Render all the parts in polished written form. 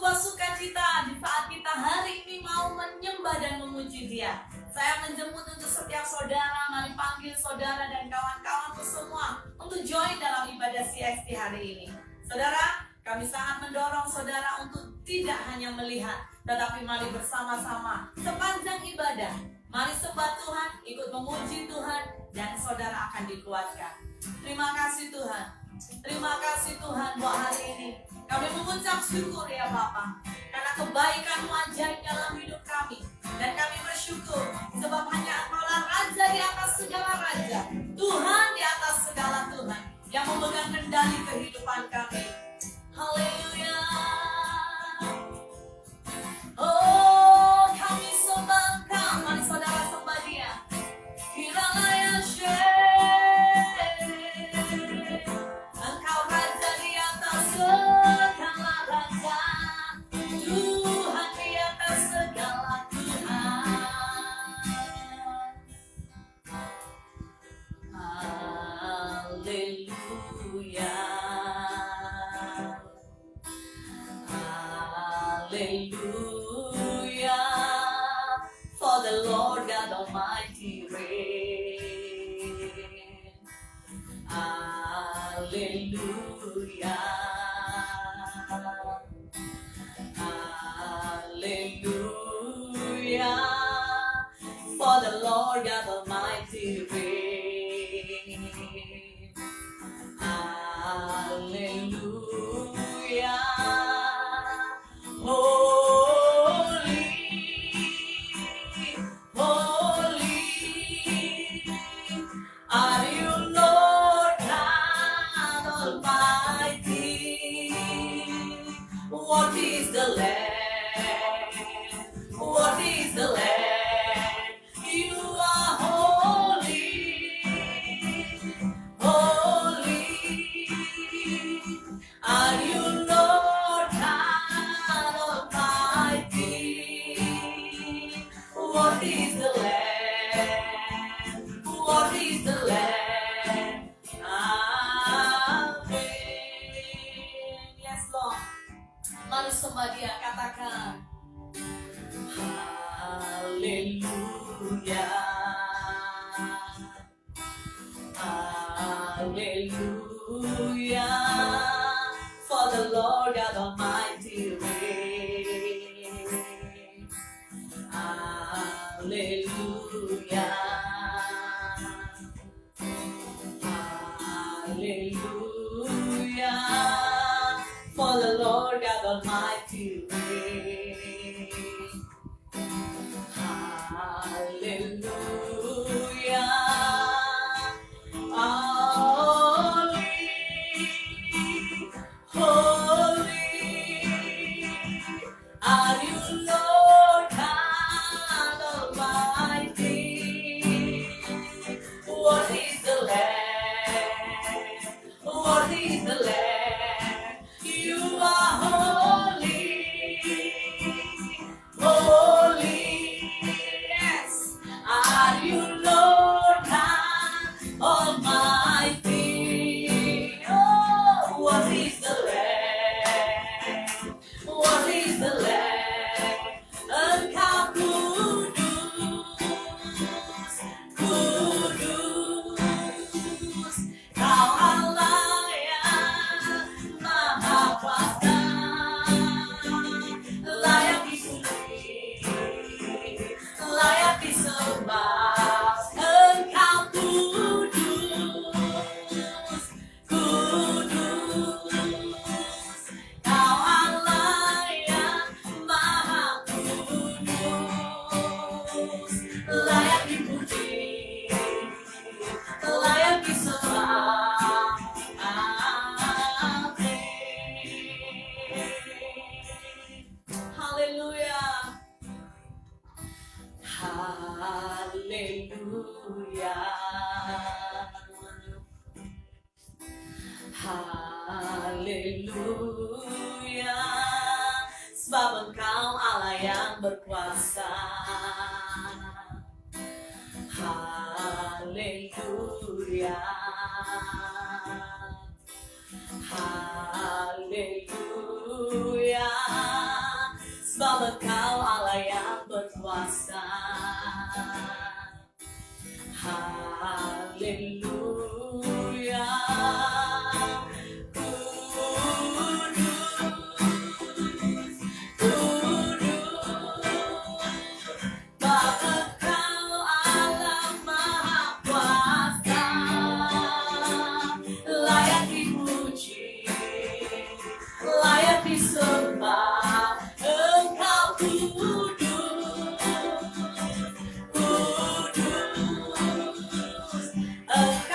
sebuah sukacita di saat kita hari ini mau menyembah dan memuji Dia. Saya menjemput untuk setiap saudara, mari panggil saudara dan kawan-kawanku semua untuk join dalam ibadah CXT hari ini. Saudara, kami sangat mendorong saudara untuk tidak hanya melihat, tetapi mari bersama-sama sepanjang ibadah. Mari sembah Tuhan, ikut memuji Tuhan, dan saudara akan dikuatkan. Terima kasih Tuhan. Terima kasih Tuhan buat hari ini. Kami mengucap syukur ya Bapa, karena kebaikan-Mu ajaib dalam hidup kami. Dan kami bersyukur sebab hanya Engkaulah Raja di atas segala Raja, Tuhan di atas segala Tuhan, yang memegang kendali kehidupan kami. Haleluya. Oh, kami sembah Engkau. Mari saudara sembah Dia. Kiranya Engkau Raja di atas segala Raja, Tuhan di atas segala Tuhan. Haleluya. Hallelujah, for the Lord God Almighty reign. Hallelujah, hallelujah, for the Lord God Almighty reign. Hallelujah. Holy, holy, are you Lord God Almighty? What is the Lamb? What is the Lamb? You are holy, holy, are you Lord God Almighty? What is the Lamb? What is the Lamb? Amen. Yes, Lord. Mari sembah Dia, katakan Haleluya, Haleluya, for the Lord God Almighty reign. Hallelujah, hallelujah, for the Lord God Almighty reign. Hallelujah, holy, are you Lord God Almighty? What is the Lamb? What is the Lamb? You are holy, holy, yes. Are you Lord God Almighty? Oh, what is the Lamb? What is the Lamb? Engkau kudus, kudus, Kau Allah yang Maha Kuasa, layak dipuji, layak disembah. Engkau kudus, kudus, Kau Allah yang Maha Kudus, layak dipuji, layak disembah. Amin. Haleluya, haleluya, haleluya, sebab Engkau Allah yang berkuasa. Haleluya, haleluya, Haleluya. Layak disembah, Engkau kudus, kudus, Engkau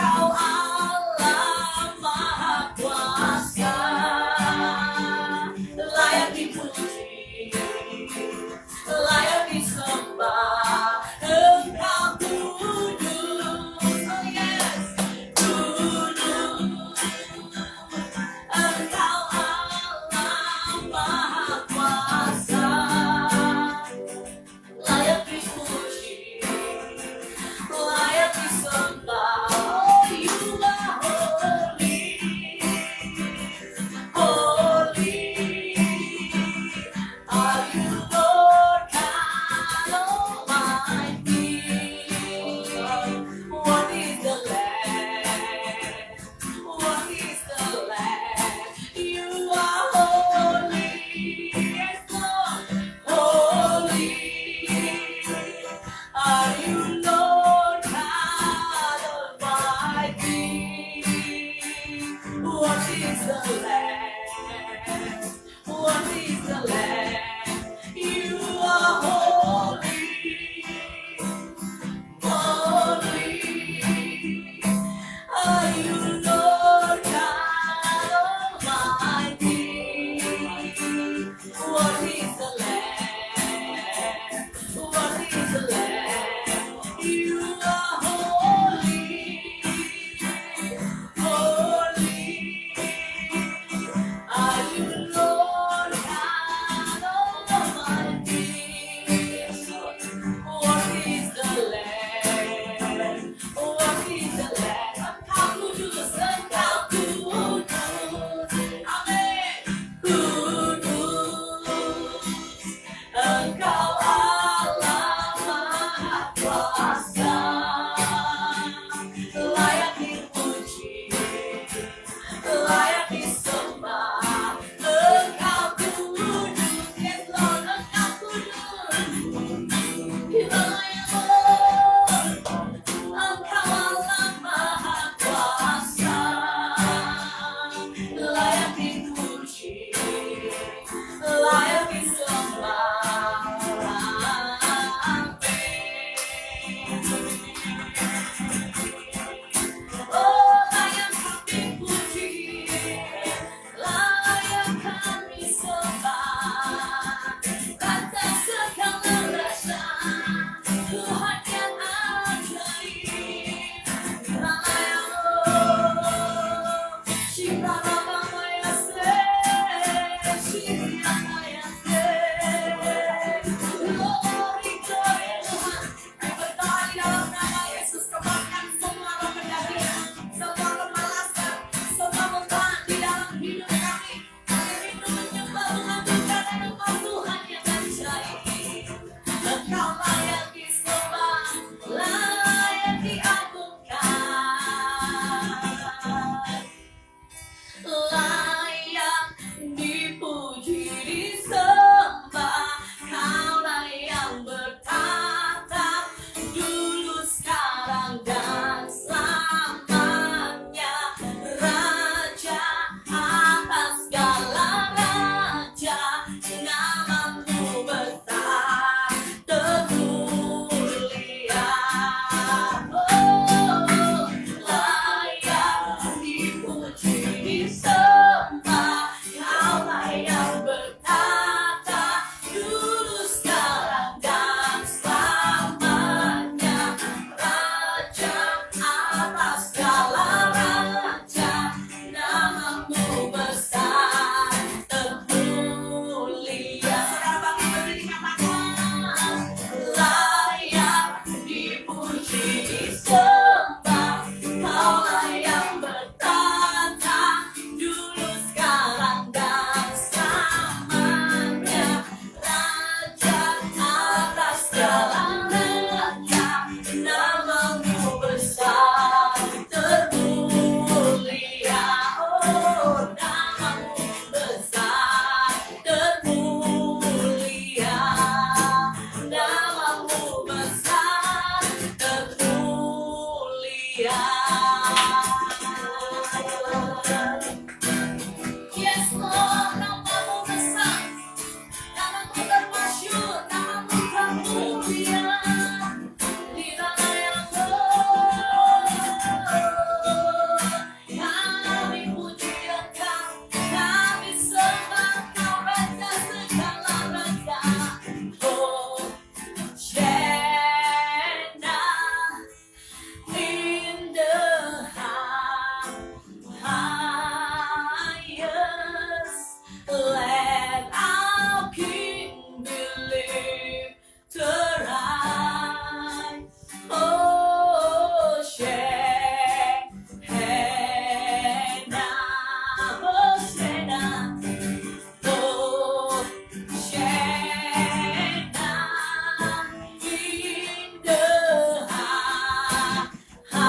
Dia. Yes Lord, namamu besar, namamu termasyhur, namamu termulia. Di tanah yang kami puji Engkau, kami sembah Kau Raja segala raja. Oh, Shena in the highest, let our King be lifted high. Oh, Shena, oh, Shena. Oh, Shena in the highest,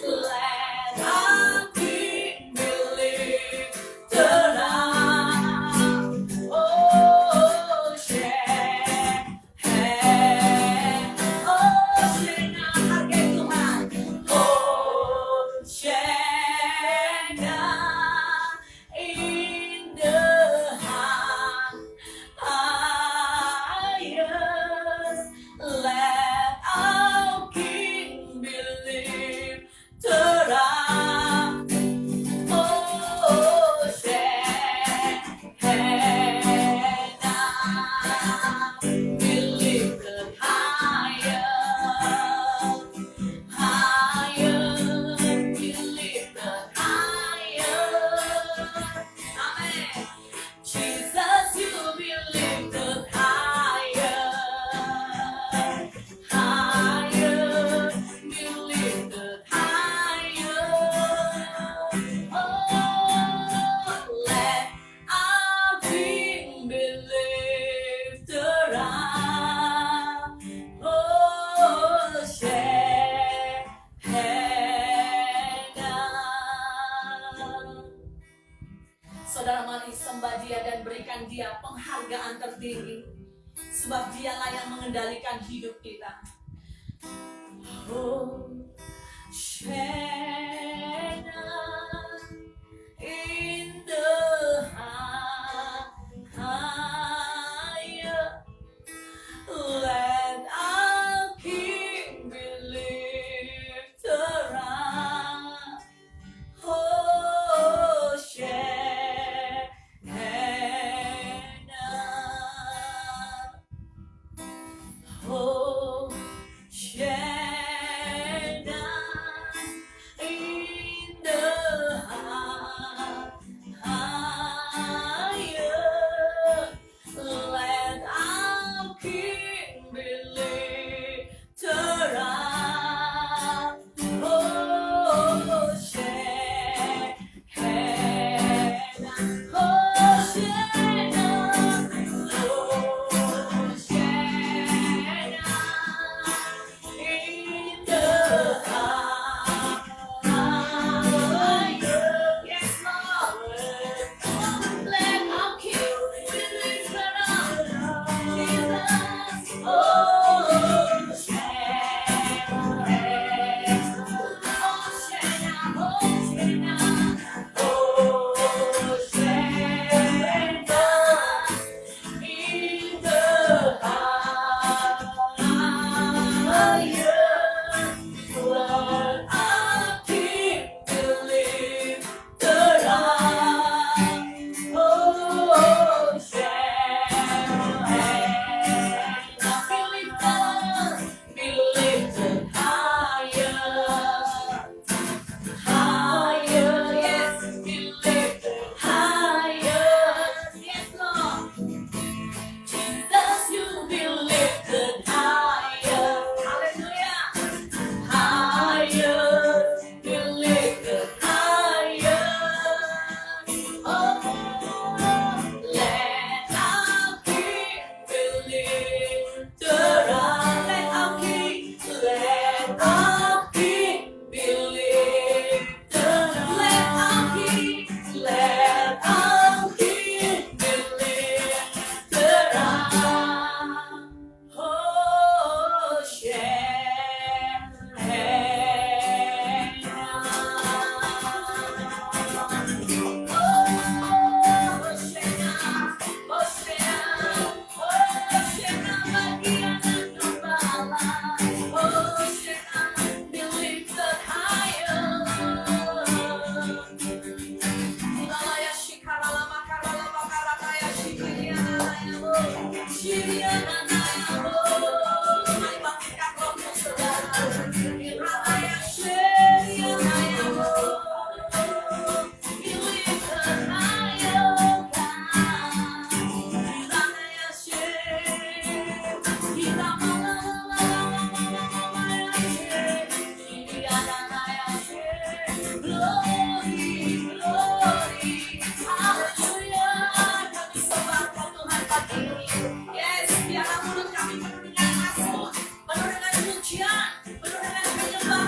let our King be lifted high. Oh, Shena, hargai Tuhan. Oh, Shena in the highest, let our King be lifted up. Oh, Shena be lifted higher, higher, be lifted higher. Amen. Jesus, you be lifted higher, higher, be lifted higher. Oh, let our King be lifted up. Oh, Shena. Saudara, mari sembah Dia dan berikan Dia penghargaan tertinggi, sebab Dialah yang mengendalikan hidup kita. Oh, Shena in the higher, let our King be lifted up. Oh, Shena. Oh, Shena Yes, biarlah mulut kami penuh dengan masmur, penuh dengan pujian, penuh dengan penyembahan.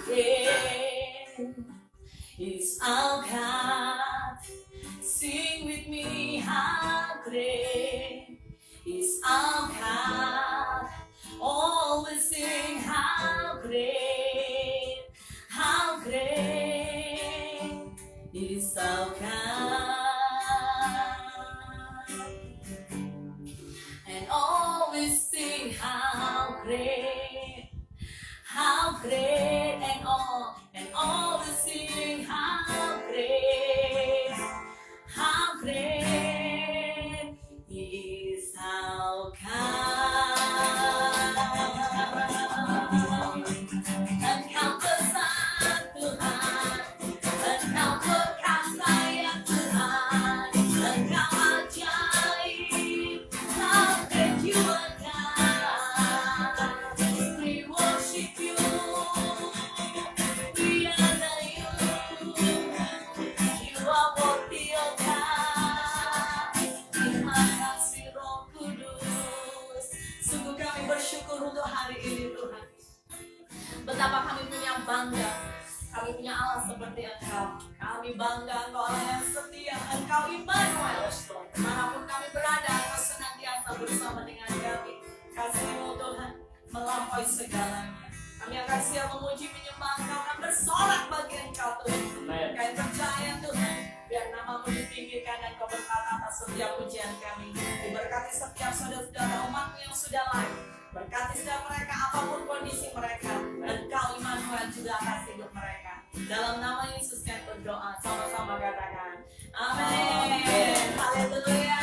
great is our God. Sing with me, how great is our God. Always sing, how great is our God. And always sing, how great, and always sing, how great is our God. Engkau besar Tuhan, Engkau perkasa ya Tuhan, Engkau ajaib, how great you are God. We worship you, we honor you, you are worthy of God. Terima kasih Roh Kudus. Sungguh kami bersyukur untuk hari ini Tuhan. Betapa kami punya bangga, kami punya Allah seperti Engkau. Kami bangga Engkau Allah yang setia, Engkau Immanuel. Dimanapun kami berada, Engkau senantiasa bersama dengan kami. Kasih-Mu Tuhan melampaui segalanya. Kami akan siap memuji menyembah Engkau, akan bersorak bagi Engkau Tuhan. Kami percaya Tuhan, biar nama-Mu ditinggikan dan Kau berkata atas setiap pujian kami. Diberkati setiap saudara-saudara umat-Mu yang sudah lain. Berkati setiap mereka apapun kondisi mereka, Engkau Immanuel juga atas hidup mereka. Dalam nama Yesus kami berdoa, sama-sama katakan amin. Haleluya.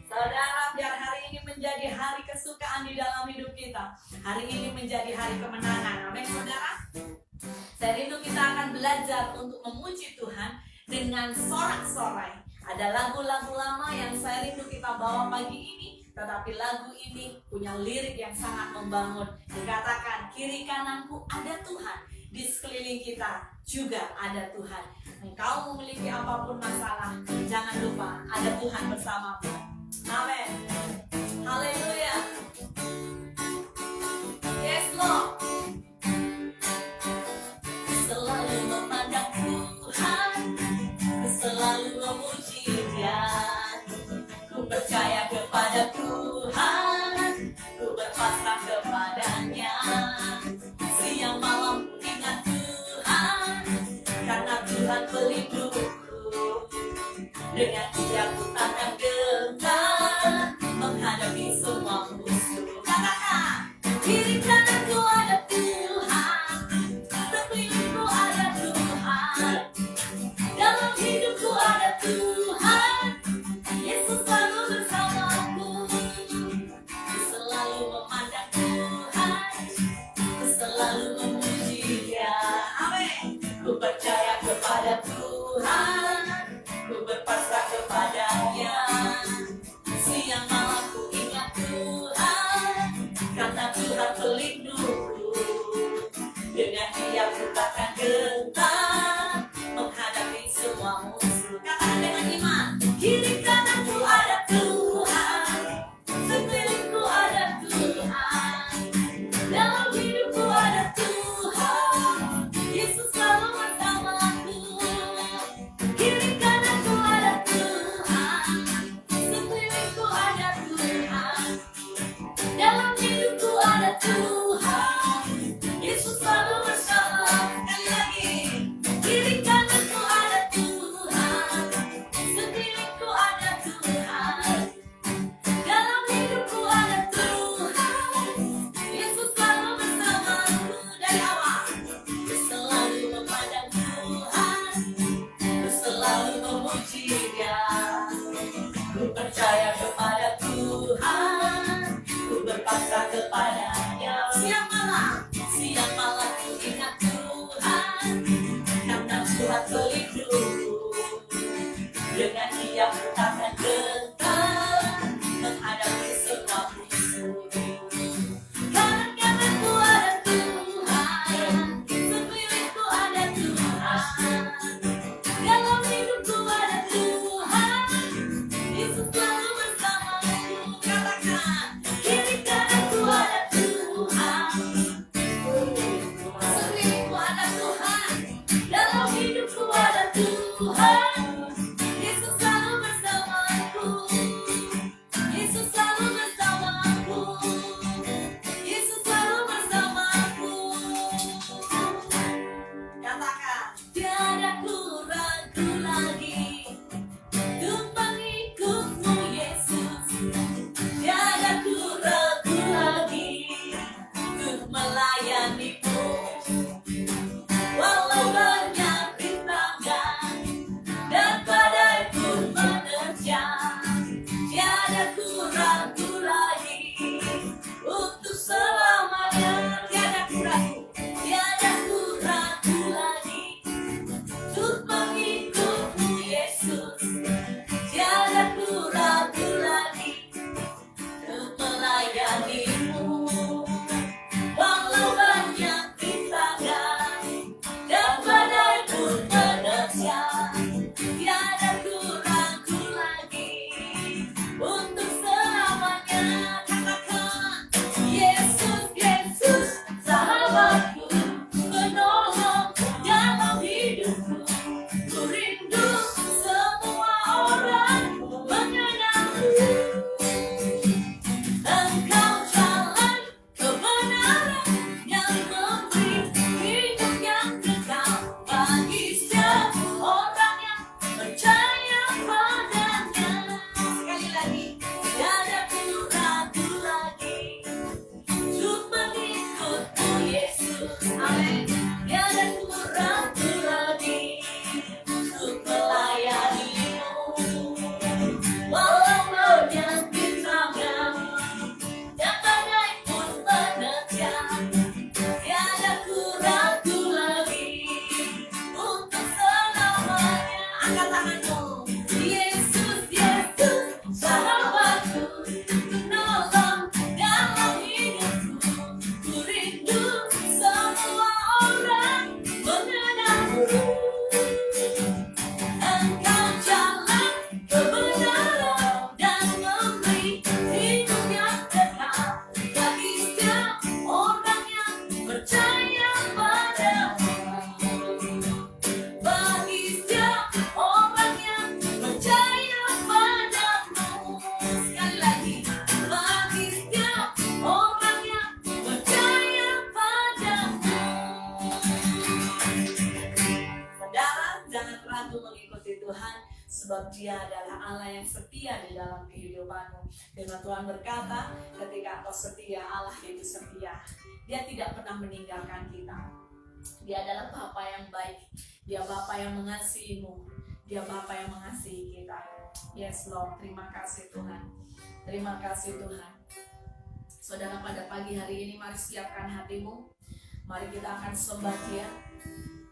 Saudara, biar hari ini menjadi hari kesukaan di dalam hidup kita. Hari ini menjadi hari kemenangan. Amin saudara. Saya rindu kita akan belajar untuk memuji Tuhan dengan sorak-sorai. Ada lagu-lagu lama yang saya rindu kita bawa pagi ini. Tetapi lagu ini punya lirik yang sangat membangun. Dikatakan, kiri kananku ada Tuhan, di sekeliling kita juga ada Tuhan. Engkau memiliki apapun masalah, jangan lupa ada Tuhan bersamamu. Amin. Haleluya. Yes Lord. Selalu memandang Tuhan, selalu memuji Dia. Ku percaya kepada Tuhan, ku berpasrah kepadanya. Siang malam ku ingat Tuhan, karena Tuhan pelindungku. Dengan Dia ku takkan gentar menghadapi semua musuh. Katakan, kiri kananku ada Tuhan, sekelilingku ada Tuhan, dalam hidupku ada Tuhan. Yesus selalu bersamaku, selalu memandang Tuhan, selalu memuji Dia. Amin. Ku percaya kepada Tuhan, ku berpasrah kepadanya. Siang malam ku ingat Tuhan, karena Tuhan pelindungku. Dengan Dia ku takkan gentar menghadapi semua musuh. Katakan dengan iman, kiri kananku ada Tuhan, sekelilingku ada Tuhan, dalam hidupku ada Tuhan. Yesus selalu bersamaku. Kiri kananku ada Tuhan, sekelilingku ada Tuhan, dalam hidupku ada Tuhan. Yesus selalu bersama. Sekali lagi, sebab Dia adalah Allah yang setia di dalam kehidupanmu. Firman Tuhan berkata, ketika engkau setia, Allah itu setia. Dia tidak pernah meninggalkan kita. Dia adalah Bapa yang baik. Dia Bapa yang mengasihimu. Dia Bapa yang mengasihi kita. Yes Lord, terima kasih Tuhan. Terima kasih Tuhan. Saudara, pada pagi hari ini mari siapkan hatimu. Mari kita akan sembah Dia.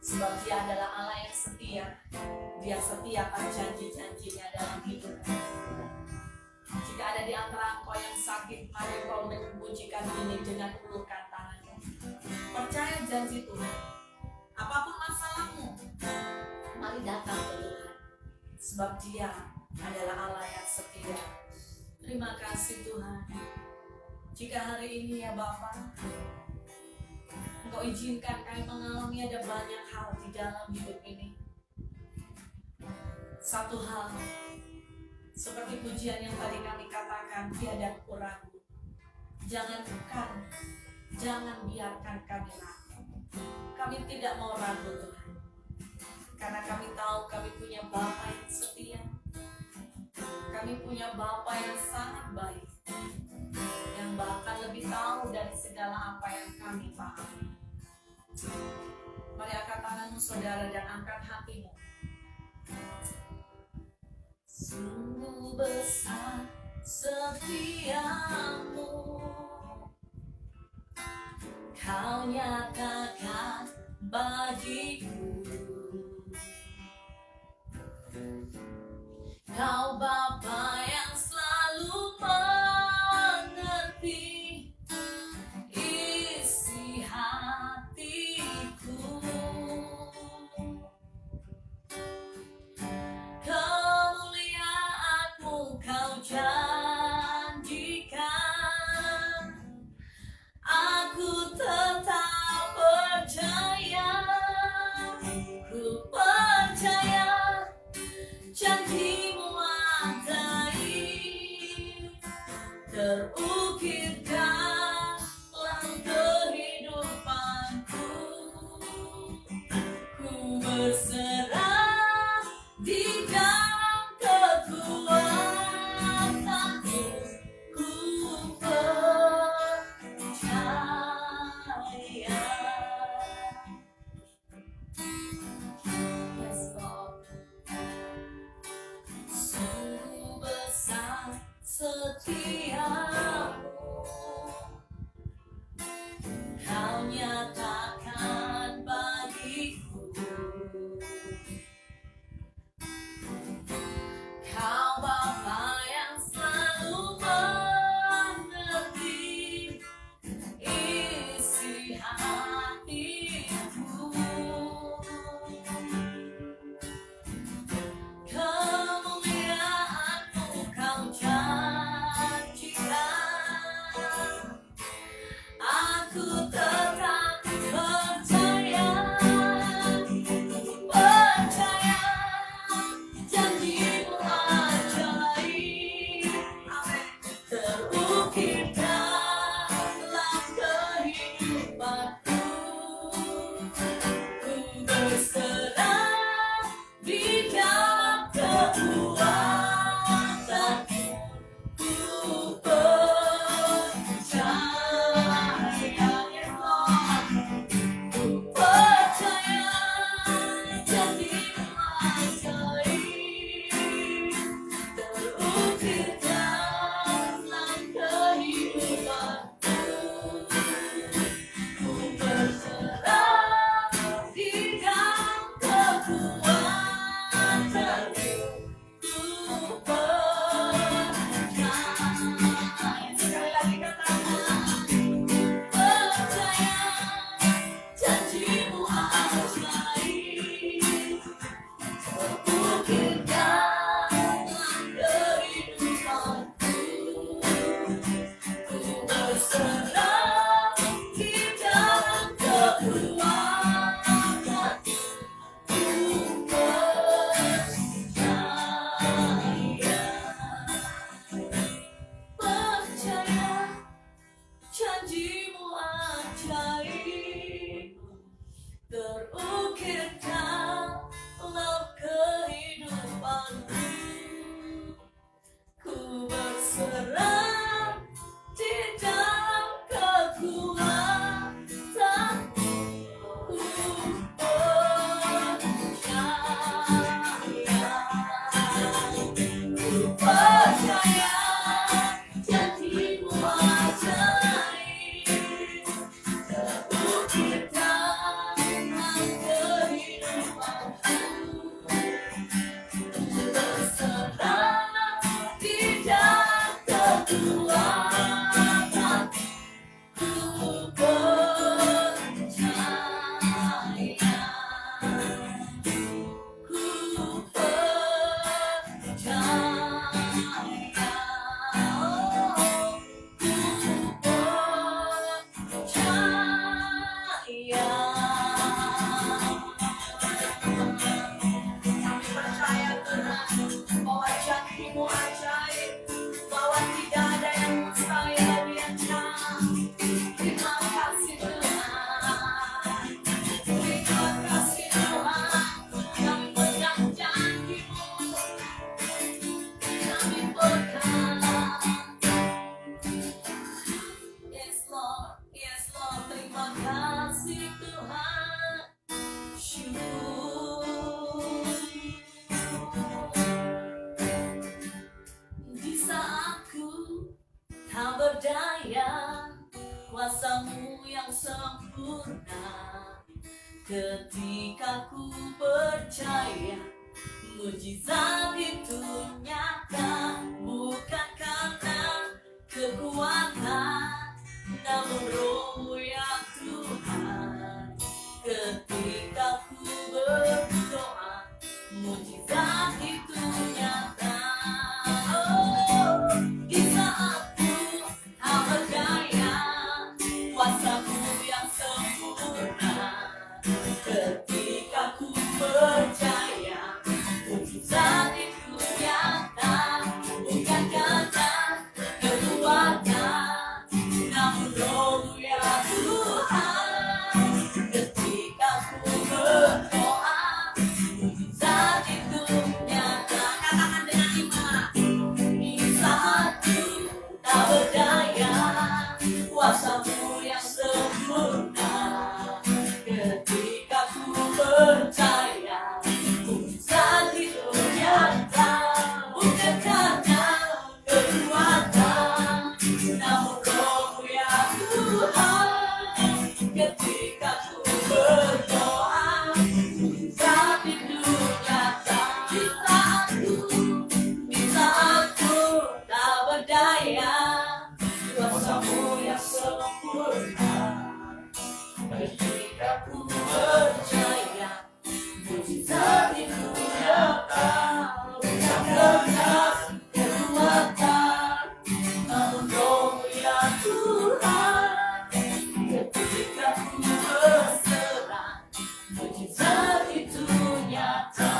Sebab Dia adalah Allah yang setia. Dia setia akan janji-janjinya dalam hidupmu. Jika ada di antara engkau yang sakit, mari kau memujikan ini dengan ulurkan tanganmu. Percaya janji Tuhan. Apapun masalahmu, mari datang ke Tuhan. Sebab Dia adalah Allah yang setia. Terima kasih Tuhan. Jika hari ini ya Bapa, Engkau izinkan kami mengalami ada banyak hal di dalam hidup ini. Satu hal, seperti pujian yang tadi kami katakan, tiada ragu. Jangan biarkan kami ragu. Kami tidak mau ragu Tuhan. Karena kami tahu kami punya Bapa yang setia. Kami punya Bapa yang sangat baik. Yang bahkan lebih tahu dari segala apa yang kami pahami. Mari angkat tanganmu saudara dan angkat hatimu. Sungguh besar setiamu, Kau nyatakan bagiku. Kau Bapa yang selalu mengerti isi hatiku. Kemuliaan-Mu Kau janjikan. Aku tetap percaya. Ku percaya janji-Mu ada Ketika ku percaya mujizat itu nyata, bukan karena kekuatan, namun roh ya Tuhan. Ketika ku berdoa mujizat itu nyata. Oh, di saat ku tak berdaya, kuasa-Mu yang sempurna. Ketika ku percaya mujizat itu nyata, bukan karena kekuatan, namun roh ya Tuhan. Ketika ku berdoa mujizat itu nyata. Katakan dengan iman. Di saat ku tak berdaya, kuasa-Mu yang sempurna. Ketika ku percaya mujizat itu nyata, bukan karena kekuatan, namun roh ya Tuhan. Ketika ku berdoa mujizat itu nyata. Di saat ku tak berdaya, kuasa-Mu yang sempurna. Ketika ku percaya mujizat itu nyata, bukan karena kekuatan, namun roh ya Tuhan. Ketika ku berserah mujizat itu nyata.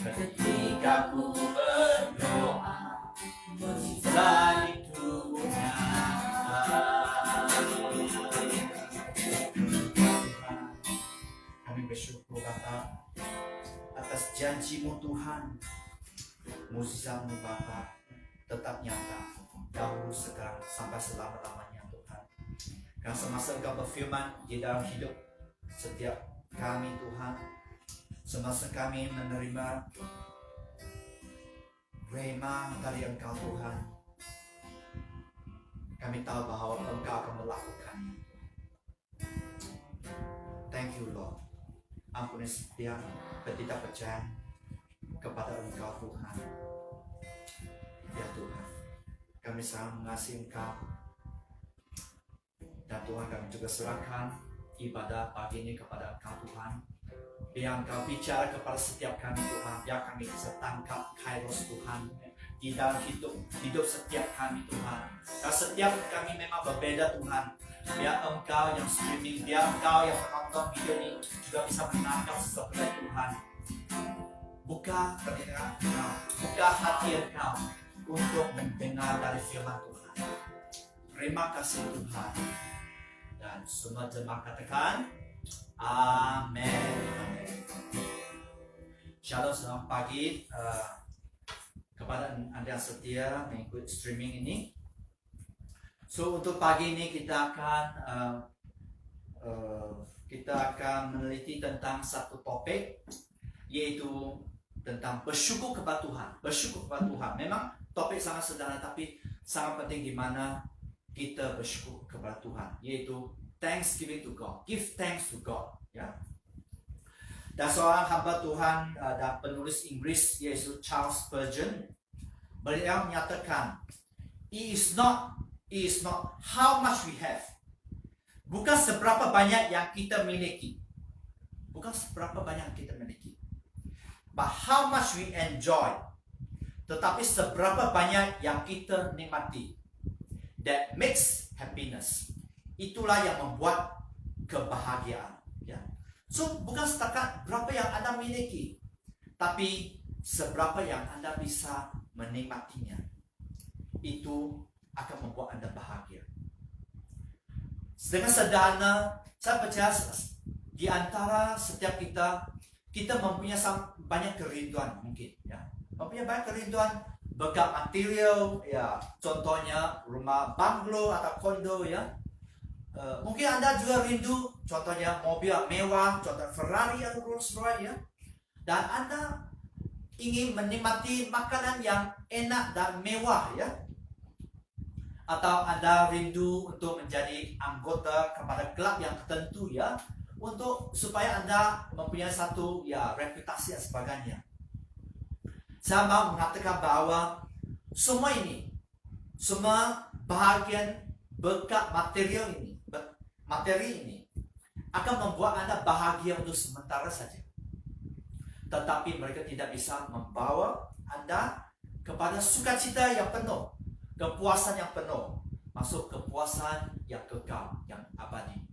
Ketika ku berdoa mujizat itu nyata. Kami bersyukur Bapa atas janji-Mu Tuhan. Mujizat-Mu Bapa tetap nyata dahulu, sekarang, sampai selama-lamanya Tuhan. Karena semasa Engkau berfirman di dalam hidup setiap kami Tuhan, semasa kami menerima rema dari Engkau Tuhan, kami tahu bahwa Engkau akan melakukannya. Thank you Lord. Ampuni setiap ketidakpercayaan kepada Engkau Tuhan. Ya Tuhan, kami sangat mengasihi Engkau. Dan Tuhan, kami juga serahkan ibadah pagi ini kepada Engkau Tuhan. Biar Engkau bicara kepada setiap kami Tuhan. Biar kami bisa tangkap kairos Tuhan di dalam hidup setiap kami Tuhan. Dan setiap kami memang berbeda Tuhan. Biar Engkau yang streaming, biar Engkau yang menonton video ini juga bisa menangkap sesuatu Tuhan. Buka pendengaran Engkau, buka hati Engkau untuk mendengar dari firman Tuhan. Terima kasih Tuhan. Dan semua jemaat katakan amin. Shalom, selamat pagi kepada Anda yang setia mengikuti streaming ini. So untuk pagi ini kita akan meneliti tentang satu topik, yaitu tentang bersyukur kepada Tuhan. Bersyukur kepada Tuhan. Memang topik sangat sederhana, tapi sangat penting di mana kita bersyukur kepada Tuhan, yaitu thanksgiving to God. Give thanks to God. Ya. Dan seorang hamba Tuhan dan penulis Inggris, yaitu Charles Spurgeon, beliau menyatakan, It is not how much we have. Bukan seberapa banyak yang kita miliki. Bukan seberapa banyak yang kita miliki. But how much we enjoy. Tetapi seberapa banyak yang kita nikmati. That makes happiness. Itulah yang membuat kebahagiaan. Ya. So bukan setakat berapa yang Anda miliki, tapi seberapa yang Anda bisa menikmatinya. Itu akan membuat Anda bahagia. Dengan sederhana, saya percaya di antara setiap kita mempunyai banyak kerinduan mungkin, ya. Mempunyai banyak kerinduan berkat material, ya. Contohnya rumah bungalow atau kondo, ya. Mungkin Anda juga rindu, contohnya mobil mewah, contohnya Ferrari atau Rolls Royce, ya. Dan Anda ingin menikmati makanan yang enak dan mewah, ya. atau Anda rindu untuk menjadi anggota kepada klub yang tertentu ya, untuk supaya Anda mempunyai satu ya reputasi dan sebagainya. Saya mau mengatakan bahwa semua ini, semua bahagian berkat materi ini akan membuat Anda bahagia untuk sementara saja. Tetapi mereka tidak bisa membawa Anda kepada sukacita yang penuh, kepuasan yang penuh, masuk kepuasan yang kekal, yang abadi.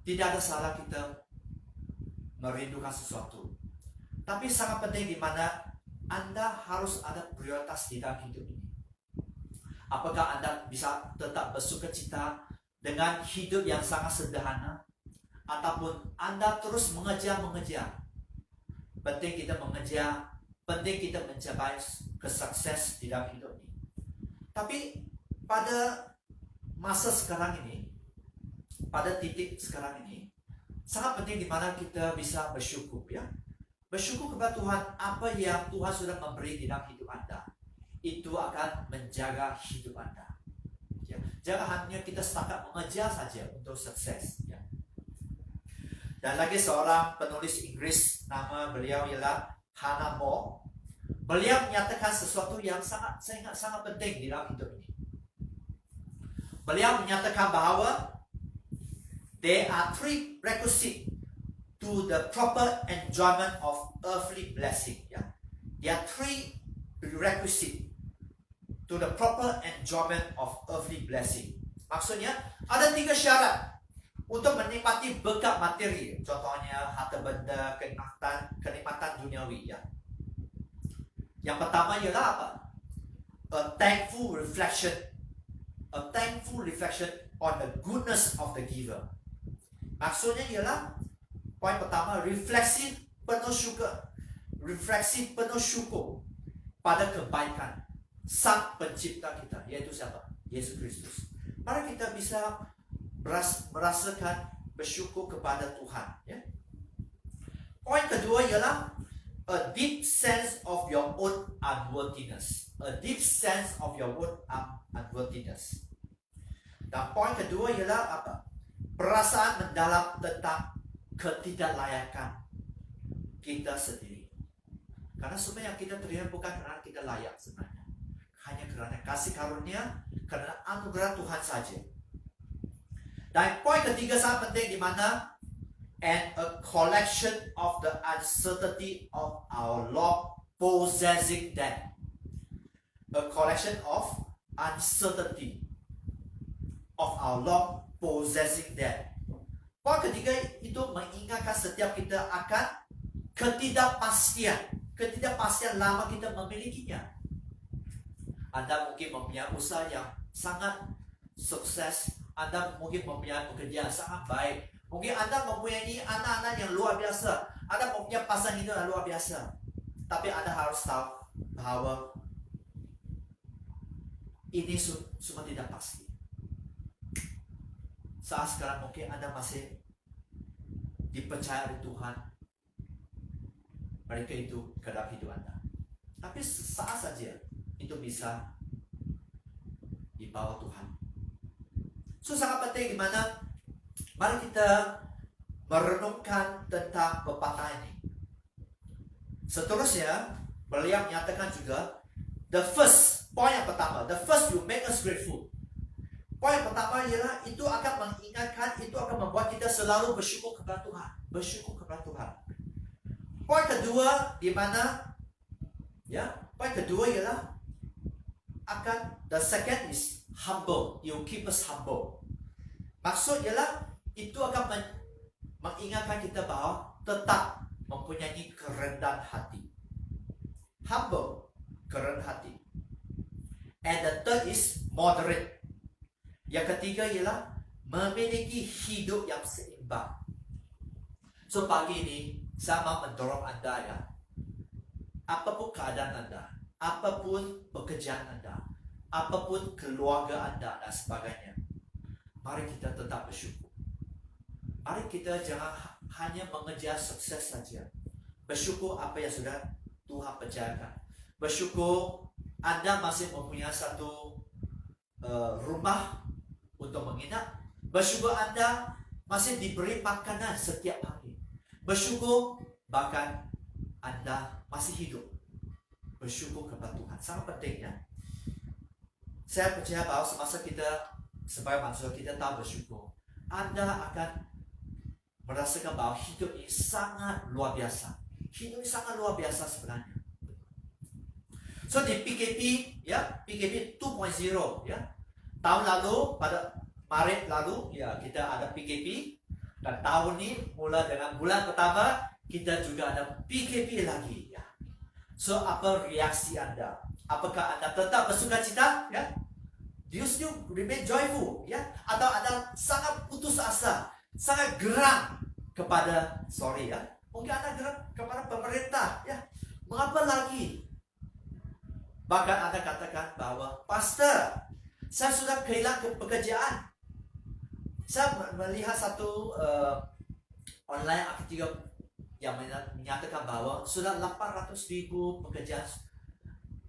Tidak ada salah kita merindukan sesuatu, tapi sangat penting di mana Anda harus ada prioritas di dalam hidup ini. Apakah Anda bisa tetap bersukacita dengan hidup yang sangat sederhana, ataupun Anda terus mengejar. Penting kita mengejar, penting kita mencapai kesukses di dalam hidup ini. Tapi pada masa sekarang ini, pada titik sekarang ini, sangat penting di mana kita bisa bersyukur ya. Bersyukur kepada Tuhan apa yang Tuhan sudah memberi di dalam hidup Anda. Itu akan menjaga hidup Anda. Ya. Jangan hanya kita setakat mengejar saja untuk sukses. Ya. Dan lagi seorang penulis Inggris, nama beliau ialah Hannah More. Beliau menyatakan sesuatu yang sangat penting di dalam hidup ini. Beliau menyatakan bahawa there are 3 requisites to the proper enjoyment of earthly blessing. Ya. There are 3 prerequisites to the proper enjoyment of earthly blessing. Maksudnya ada 3 syarat untuk menikmati berkat materi. Contohnya harta benda, kenikmatan duniawi ya. Yang pertama ialah apa? A thankful reflection on the goodness of the giver. Maksudnya ialah poin pertama, refleksi penuh syukur pada kebaikan Sang Pencipta kita, yaitu siapa? Yesus Kristus. Mari kita bisa merasakan bersyukur kepada Tuhan ya. Poin kedua ialah a deep sense of your own unworthiness. Dan poin kedua ialah apa? Perasaan mendalam tentang ketidaklayakan kita sendiri. Karena semua yang kita terima bukan karena kita layak sebenarnya, hanya karena kasih karunia, karena anugerah Tuhan saja. Dan poin ketiga sangat penting di mana and a collection of the uncertainty of our Lord possessing them. A collection of uncertainty of our Lord possessing them. Poin ketiga itu mengingatkan setiap kita akan ketidakpastian lama kita memilikinya. Anda mungkin mempunyai usaha yang sangat sukses, Anda mungkin mempunyai pekerjaan sangat baik, mungkin Anda mempunyai anak-anak yang luar biasa, Anda mempunyai pasangan hidup yang luar biasa. Tapi Anda harus tahu bahwa ini semua tidak pasti. Saat sekarang mungkin Anda masih dipercaya oleh Tuhan, mereka itu ke dalam hidup Anda. Tapi saat saja itu bisa dibawa Tuhan. So sangat penting di mana mari kita merenungkan tentang pepatah ini. Seterusnya beliau menyatakan juga poin yang pertama, the first will make us grateful. Poin yang pertama ialah itu akan mengingatkan, itu akan membuat kita selalu bersyukur kepada Tuhan. Poin kedua di mana poin kedua ialah the second is humble. You keep us humble. Maksud ialah itu akan mengingatkan kita bahwa tetap mempunyai kerendahan hati. Humble, kerendahan hati. And the third is moderate. Yang ketiga ialah memiliki hidup yang seimbang. So pagi ini saya mau mendorong Anda ya. Apapun keadaan Anda, apapun pekerjaan Anda, apapun keluarga Anda dan sebagainya, mari kita tetap bersyukur. Mari kita jangan hanya mengejar sukses saja. Bersyukur apa yang sudah Tuhan percayakan. Bersyukur Anda masih mempunyai satu rumah untuk menginap. Bersyukur Anda masih diberi makanan setiap hari. Bersyukur bahkan Anda masih hidup. Bersyukur kepada Tuhan. Sangat penting ya. Saya percaya bahwa semasa kita sebagai manusia kita tahu bersyukur, Anda akan merasakan bahwa hidup ini sangat luar biasa. Hidup ini sangat luar biasa sebenarnya. So di PKP ya, PKP 2.0 ya. Tahun lalu pada Maret lalu ya kita ada PKP, dan tahun ini mulai dengan bulan pertama kita juga ada PKP lagi ya. So apa reaksi Anda? Apakah Anda tetap bersukacita ya? Do you still remain joyful ya? Atau Anda sangat putus asa, sangat geram kepada mungkin Anda geram kepada pemerintah ya? Mengapa lagi? Bahkan Anda katakan bahwa Pastor, saya sudah kehilangan pekerjaan. Saya melihat satu online artikel yang menyatakan bahwa sudah 800.000 pekerjaan,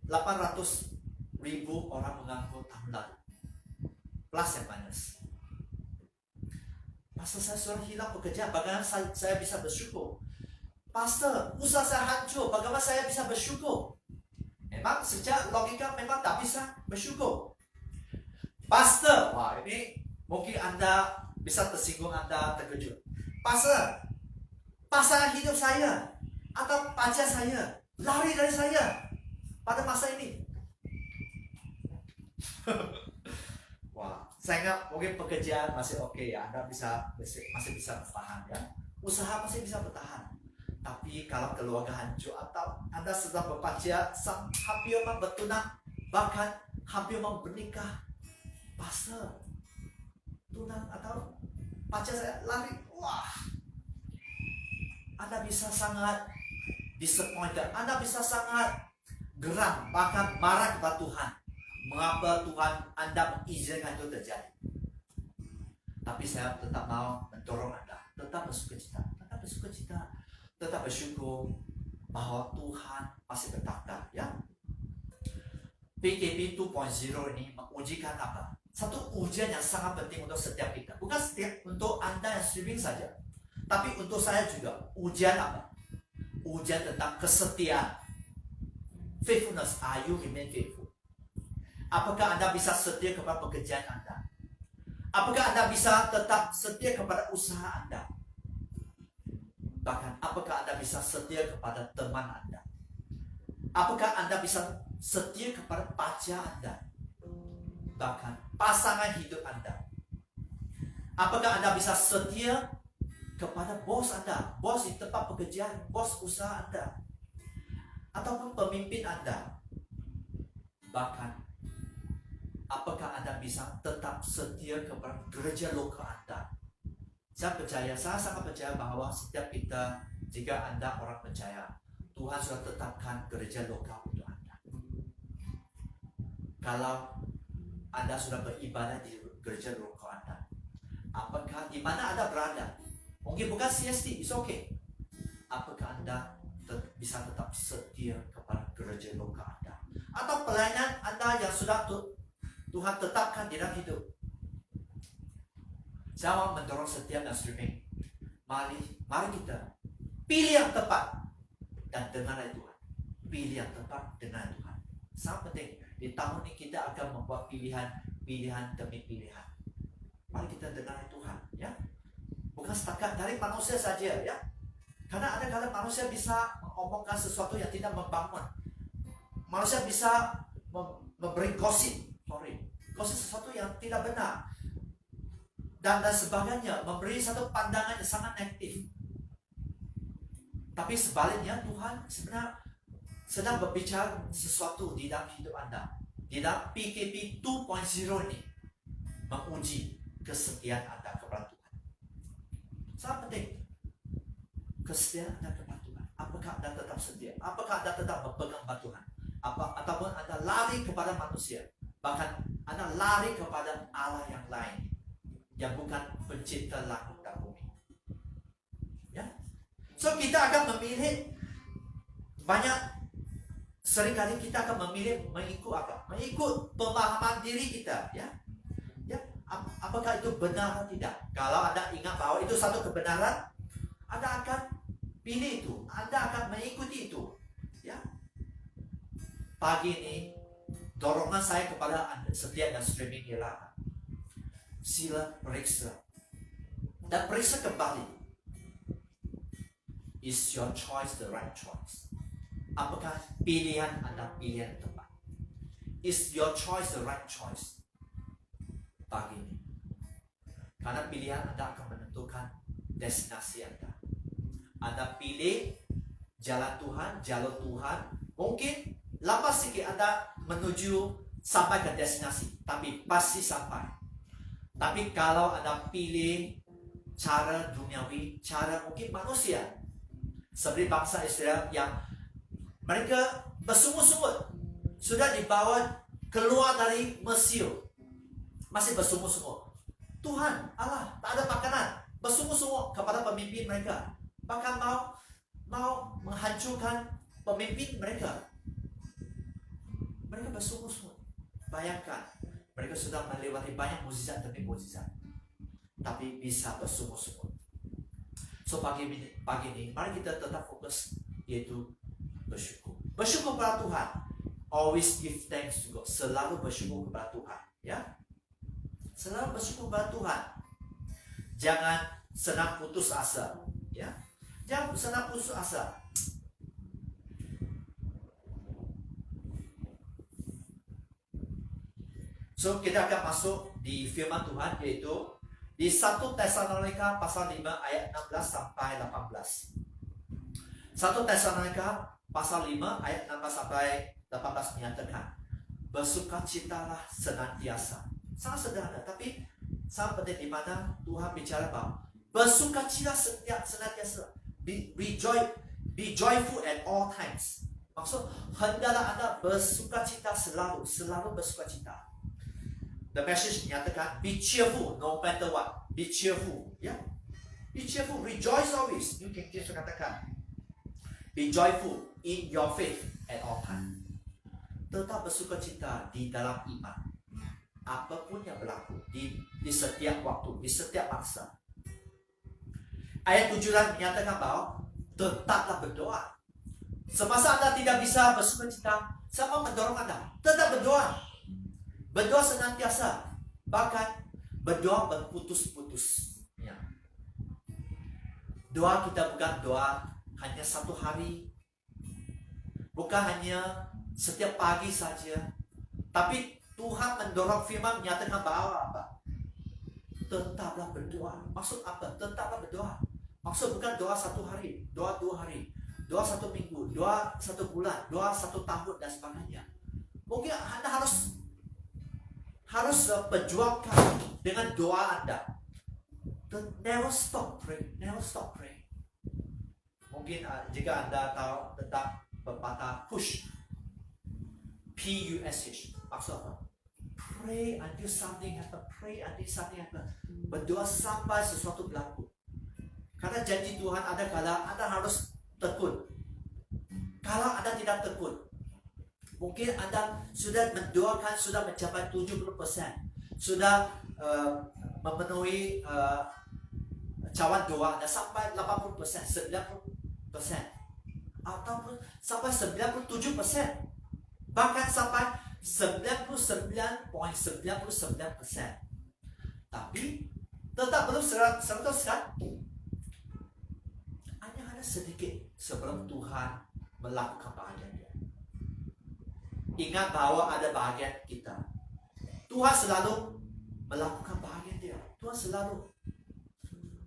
800.000 orang menganggur tahun lalu, plus yang minus. Pastor, saya sudah hilang pekerjaan, bagaimana saya bisa bersyukur? Pastor, usaha saya hancur, bagaimana saya bisa bersyukur? Memang secara logika memang tak bisa bersyukur. Pastor, wah ini mungkin Anda bisa tersinggung, Anda terkejut. Pastor, pasangan hidup saya atau pacar saya lari dari saya pada masa ini. Wah, saya ingat mungkin pekerjaan masih oke ya, Anda masih bisa bertahan ya. Usaha masih bisa bertahan. Tapi kalau keluarga hancur atau Anda sedang berpacar, hampir mau bertunang, bahkan hampir mau bernikah, Pastor, tunang atau pacar saya lari, wah, Anda bisa sangat disappointed, Anda bisa sangat geram, bahkan marah kepada Tuhan. Mengapa Tuhan Anda mengizinkan itu terjadi? Tapi saya tetap mau mendorong Anda, tetap bersukacita, tetap bersyukur bahwa Tuhan masih bertakhta ya. PKP 2.0 ini mengujikan apa? Satu ujian yang sangat penting untuk setiap kita. Bukan setiap untuk Anda yang streaming saja, tapi untuk saya juga. Ujian apa? Ujian tentang kesetiaan. Faithfulness. Are you remain faithful? Apakah Anda bisa setia kepada pekerjaan Anda? Apakah Anda bisa tetap setia kepada usaha Anda? Bahkan apakah Anda bisa setia kepada teman Anda? Apakah Anda bisa setia kepada pacar Anda? Bahkan pasangan hidup Anda. Apakah Anda bisa setia kepada bos Anda, bos di tempat pekerjaan, bos usaha Anda, ataupun pemimpin Anda? Bahkan apakah Anda bisa tetap setia kepada gereja lokal Anda? Saya sangat percaya bahwa setiap kita, jika Anda orang percaya, Tuhan sudah tetapkan gereja lokal untuk Anda. Kalau Anda sudah beribadah di gereja lokal Anda, apakah di mana Anda berada? Mungkin bukan CST, it's okay. Apakah Anda bisa tetap setia kepada gereja lokal Anda? Atau pelayanan Anda yang sudah Tuhan tetapkan di dalam hidup? Saya mau mendorong setiap yang streaming. Mari kita pilih yang tepat dan dengarlah Tuhan. Pilih yang tepat, dengarlah Tuhan. Sangat penting. Di tahun ini kita akan membuat pilihan demi pilihan. Mari kita dengar Tuhan ya. Bukan setakat dari manusia saja ya. Karena ada kala manusia bisa mengomongkan sesuatu yang tidak membangun. Manusia bisa memberi gosip sesuatu yang tidak benar. Dan sebagainya, memberi satu pandangan yang sangat negatif. Tapi sebaliknya Tuhan sebenarnya sedang berbicara sesuatu di dalam hidup Anda. Di dalam PKP 2.0 ini menguji kesetiaan Anda kepada Tuhan. Sangat penting. Kesetiaan Anda kepada Tuhan. Apakah Anda tetap setia? Apakah Anda tetap berpegang pada Tuhan? Ataupun Anda lari kepada manusia? Bahkan Anda lari kepada Allah yang lain, yang bukan pencipta langit dan bumi. Ya. So kita akan memilih banyak seringkali kita akan memilih mengikut apa? Mengikut pemahaman diri kita, ya. Ya, apakah itu benar atau tidak? Kalau Anda ingat bahwa itu satu kebenaran, Anda akan pilih itu, Anda akan mengikuti itu, ya. Pagi ini dorongan saya kepada Anda setiap yang streaming ialah sila periksa dan periksa kembali. Is your choice the right choice? Apakah pilihan Anda pilihan yang tepat? Is your choice the right choice? Pagi ini, karena pilihan Anda akan menentukan destinasi Anda. Anda pilih jalan Tuhan, jalur Tuhan. Mungkin lama sedikit Anda menuju sampai ke destinasi, tapi pasti sampai. Tapi kalau Anda pilih cara duniawi, cara mungkin manusia, seperti bangsa Israel yang mereka bersungut-sungut sudah dibawa keluar dari Mesir, masih bersungut-sungut. Tuhan Allah tak ada makanan, bersungut-sungut kepada pemimpin mereka, bahkan mau menghancurkan pemimpin mereka. Mereka bersungut-sungut. Bayangkan, mereka sudah melewati banyak mukjizat demi mukjizat, tapi bisa bersungut-sungut. So pagi ini mari kita tetap fokus, yaitu bersyukur. Bersyukur kepada Tuhan. Always give thanks to God. Selalu bersyukur kepada Tuhan, ya. Selalu bersyukur kepada Tuhan. Jangan senang putus asa, ya. Jangan senang putus asa. So kita akan masuk di firman Tuhan, yaitu di 1 Tesalonika pasal 5 ayat 16 sampai 18. 1 Tesalonika pasal 5 ayat 16 sampai 18 menyatakan, bersukacitalah senantiasa. Sangat sederhana, tapi sangat penting, di mana Tuhan bicara bahwa bersukacita senantiasa. Be joyful at all times. Maksud, hendaklah Anda bersukacita selalu bersukacita. The message menyatakan, be cheerful no matter what. Be cheerful, ya. Be cheerful, rejoice always. New King James mengatakan, be joyful in your faith at all time. Tetap bersukacita di dalam iman. Apapun yang berlaku di setiap waktu, di setiap masa. Ayat 7 menyatakan bahwa tetaplah berdoa. Semasa Anda tidak bisa bersukacita, siapa mendorong Anda? Tetap berdoa. Berdoa senantiasa, bahkan berdoa berputus-putus, ya. Doa kita bukan doa hanya satu hari, bukan hanya setiap pagi saja, tapi Tuhan mendorong firman menyatakan bahwa apa? Tetaplah berdoa. Maksud apa? Tetaplah berdoa. Maksud bukan doa satu hari, doa 2 hari, doa 1 minggu, doa 1 bulan, doa 1 tahun dan sebagainya. Mungkin Anda harus perjuangkan dengan doa Anda. Never stop pray, never stop pray. Mungkin jika Anda tahu tentang pepatah push, P-U-S-H, maksud apa? Pray until something happen, pray until something happen. Berdoa sampai sesuatu berlaku. Karena janji Tuhan ada kala Anda harus tekun. Kalau Anda tidak tekun, mungkin Anda sudah mendoakan, sudah mencapai 70%, sudah memenuhi cawan doa Anda sampai 80%, 90%, ataupun sampai 97%, bahkan sampai 99.99%. Tapi tetap belum 100%. Hanya ada sedikit sebelum Tuhan melakukan bahagian Dia. Ingat bahwa ada bahagian kita. Tuhan selalu melakukan bahagian Dia. Tuhan selalu,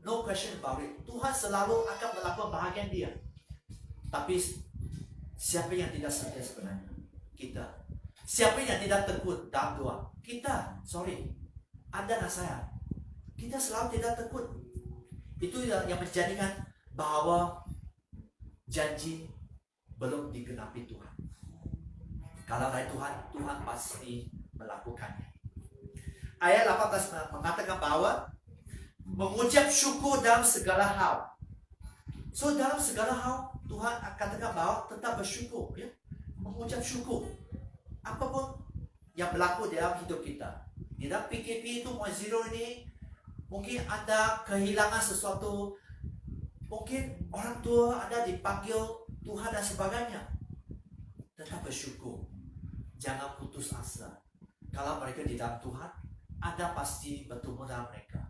no question about it, Tuhan selalu akan melakukan bahagian Dia. Tapi siapa yang tidak setia sebenarnya? Kita. Siapa yang tidak tekun dalam doa? Kita. Sorry, Anda dan saya. Kita selalu tidak tekun. Itu yang menjadikan bahwa janji belum digenapi Tuhan. Kalau dari Tuhan, Tuhan pasti melakukannya. Ayat 18 mengatakan bahwa mengucap syukur dalam segala hal. So dalam segala hal Tuhan katakan bahwa tetap bersyukur, ya. mengucap syukur. Apapun yang berlaku dalam hidup kita. Di dalam PKP 2.0 ini, mungkin Anda kehilangan sesuatu. Mungkin orang tua Anda dipanggil Tuhan dan sebagainya. Tetap bersyukur. Jangan putus asa. Kalau mereka di dalam Tuhan, Anda pasti bertemu dengan mereka.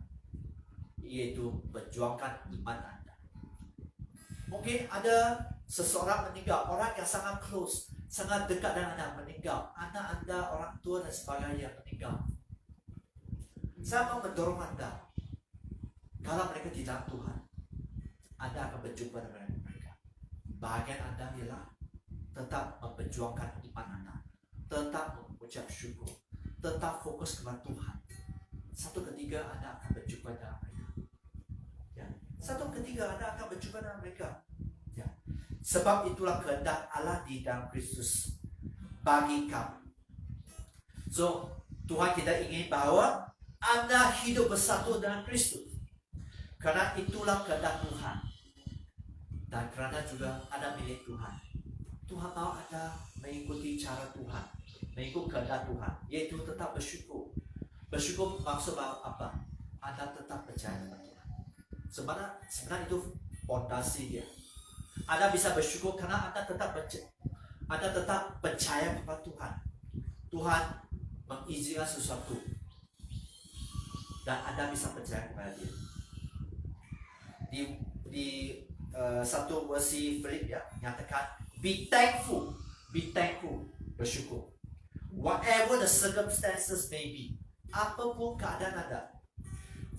Yaitu berjuangkan iman Anda. Mungkin ada seseorang meninggal, orang yang sangat close, sangat dekat dengan Anda meninggal. Anak Anda, orang tua dan sebagainya meninggal. Saya mau mendorong Anda. Kalau mereka di dalam Tuhan, Anda akan berjumpa dengan mereka. Bahagian Anda ialah tetap memperjuangkan iman Anda, tetap mengucap syukur, tetap fokus kepada Tuhan. Satu ketiga Anda akan berjumpa dengan mereka. Ya. Satu ketiga Anda akan berjumpa dengan mereka. Ya. Sebab itulah kehendak Allah di dalam Kristus bagi kamu. So, Tuhan kita ingin bahwa Anda hidup bersatu dengan Kristus. Karena itulah kehendak Tuhan. Dan kerana juga Anda milik Tuhan. Tuhan mau Anda mengikuti cara Tuhan, mengikut kehendak Tuhan, yaitu tetap bersyukur. Bersyukur maksud apa? Anda tetap percaya kepada Tuhan. Sebenarnya itu fondasi dia. Anda bisa bersyukur karena Anda tetap percaya kepada Tuhan. Tuhan mengizinkan sesuatu dan Anda bisa percaya kepada Dia. Di satu versi Filip ya nyatakan be thankful, bersyukur. Whatever the circumstances may be, apapun keadaan Anda.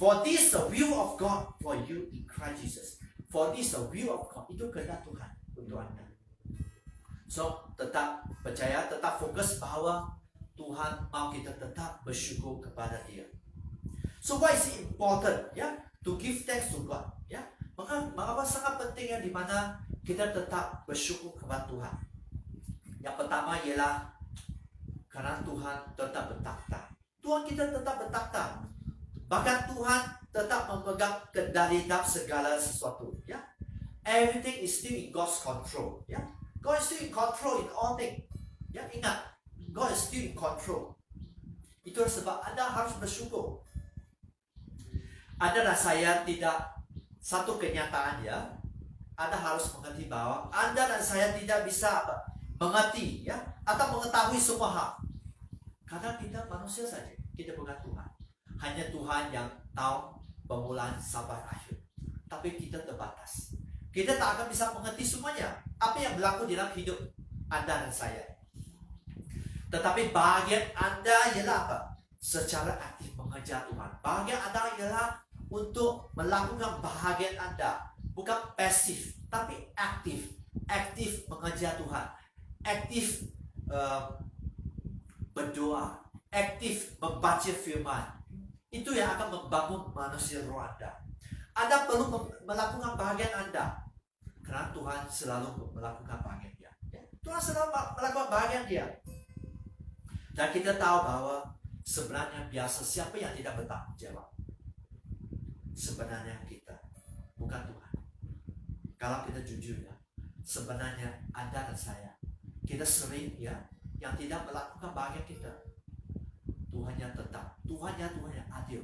For this the will of God for you in Christ Jesus. For this the will of God, itu kehendak Tuhan untuk Anda. So tetap percaya, tetap fokus bahwa Tuhan mau kita tetap bersyukur kepada Dia. So why is it important? Ya, to give thanks to God. Ya, mengapa sangat penting di mana kita tetap bersyukur kepada Tuhan. Yang pertama ialah karena Tuhan tetap bertakhta. Tuhan kita tetap bertakhta. Bahkan Tuhan tetap memegang kendali dalam segala sesuatu. Ya, everything is still in God's control. Ya, God is still in control in all things. Ya, ingat, God is still in control. Itulah sebab Anda harus bersyukur. Anda dan saya tidak satu kenyataan ya. Anda harus mengerti bahwa Anda dan saya tidak bisa mengerti ya atau mengetahui semua hal. Karena kita manusia saja, kita bukan Tuhan. Hanya Tuhan yang tahu permulaan sampai akhir. Tapi kita terbatas. Kita tak akan bisa mengerti semuanya. Apa yang berlaku dalam hidup Anda dan saya. Tetapi bahagian Anda ialah apa? Secara aktif mengejar Tuhan. Bahagian Anda ialah untuk melakukan bahagian Anda. Bukan pasif, tapi aktif. Aktif mengejar Tuhan. Aktif berdoa. Aktif membaca firman. Itu yang akan membangun manusia roh Anda. Anda perlu melakukan bahagian Anda. Karena Tuhan selalu melakukan bahagian Dia. Tuhan selalu melakukan bahagian Dia. Dan kita tahu bahwa sebenarnya biasa siapa yang tidak bertanggung jawab? Sebenarnya kita, bukan Tuhan. Kalau kita jujur ya, sebenarnya Anda dan saya, kita sering ya yang tidak melakukan bahagian kita. Tuhan yang tetap, Tuhan yang adil.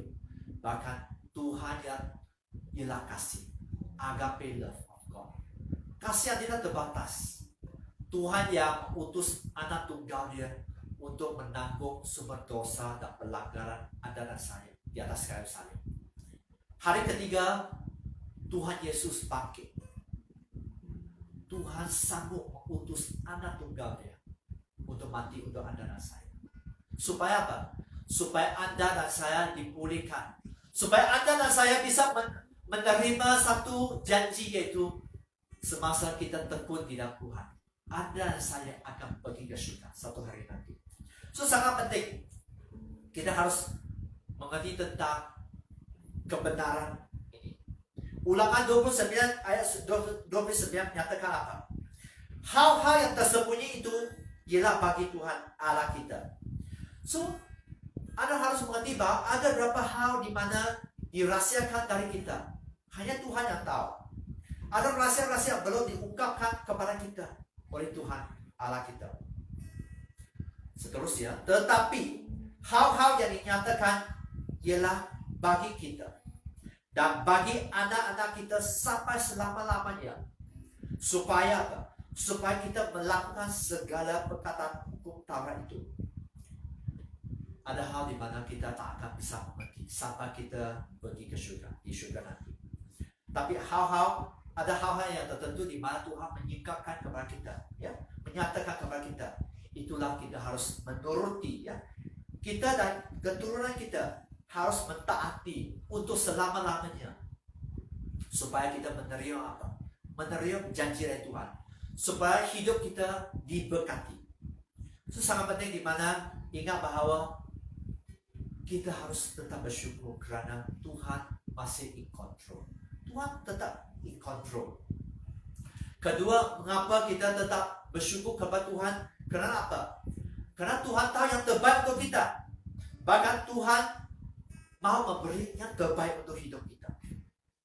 Bahkan Tuhan yang ialah kasih, agape love of God. Kasih yang tidak terbatas. Tuhan yang utus anak tunggal Dia untuk menanggung sumber dosa dan pelanggaran Anda dan saya di atas kayu salib. Hari ketiga, Tuhan Yesus bangkit. Tuhan sanggup mengutus anak tunggal Dia untuk mati untuk Anda dan saya. Supaya apa? Supaya Anda dan saya dipulihkan. Supaya Anda dan saya bisa menerima satu janji, yaitu semasa kita tekun di dalam Tuhan, Anda dan saya akan pergi ke surga satu hari nanti. So sangat penting kita harus mengerti tentang kebenaran ini. Ulangan 29 ayat 29 nyatakan apa? Hal-hal yang tersembunyi itu ialah bagi Tuhan Allah kita. So Anda harus mengerti bahwa ada beberapa hal di mana dirahasiakan dari kita. Hanya Tuhan yang tahu. Ada rahasia-rahasia yang belum diungkapkan kepada kita oleh Tuhan Allah kita. Seterusnya, tetapi hal-hal yang dinyatakan ialah bagi kita dan bagi anak-anak kita sampai selama-lamanya. Supaya apa? Supaya kita melakukan segala perkataan hukum Taurat itu. Ada hal di mana kita tak akan bisa mengerti sampai kita pergi ke syurga, di syurga nanti. Tapi ada hal-hal yang tertentu di mana Tuhan menyingkapkan kepada kita, ya, menyatakan kepada kita. Itulah kita harus menuruti, ya. Kita dan keturunan kita harus mentaati untuk selama-lamanya. Supaya kita menerima apa? Menerima janji dari Tuhan. Supaya hidup kita diberkati. Itu sangat penting di mana ingat bahwa kita harus tetap bersyukur kerana Tuhan masih in control. Tuhan tetap in control. Kedua, mengapa kita tetap bersyukur kepada Tuhan? Kerana apa? Karena Tuhan tahu yang terbaik untuk kita. Bahkan Tuhan mau memberi yang terbaik untuk hidup kita.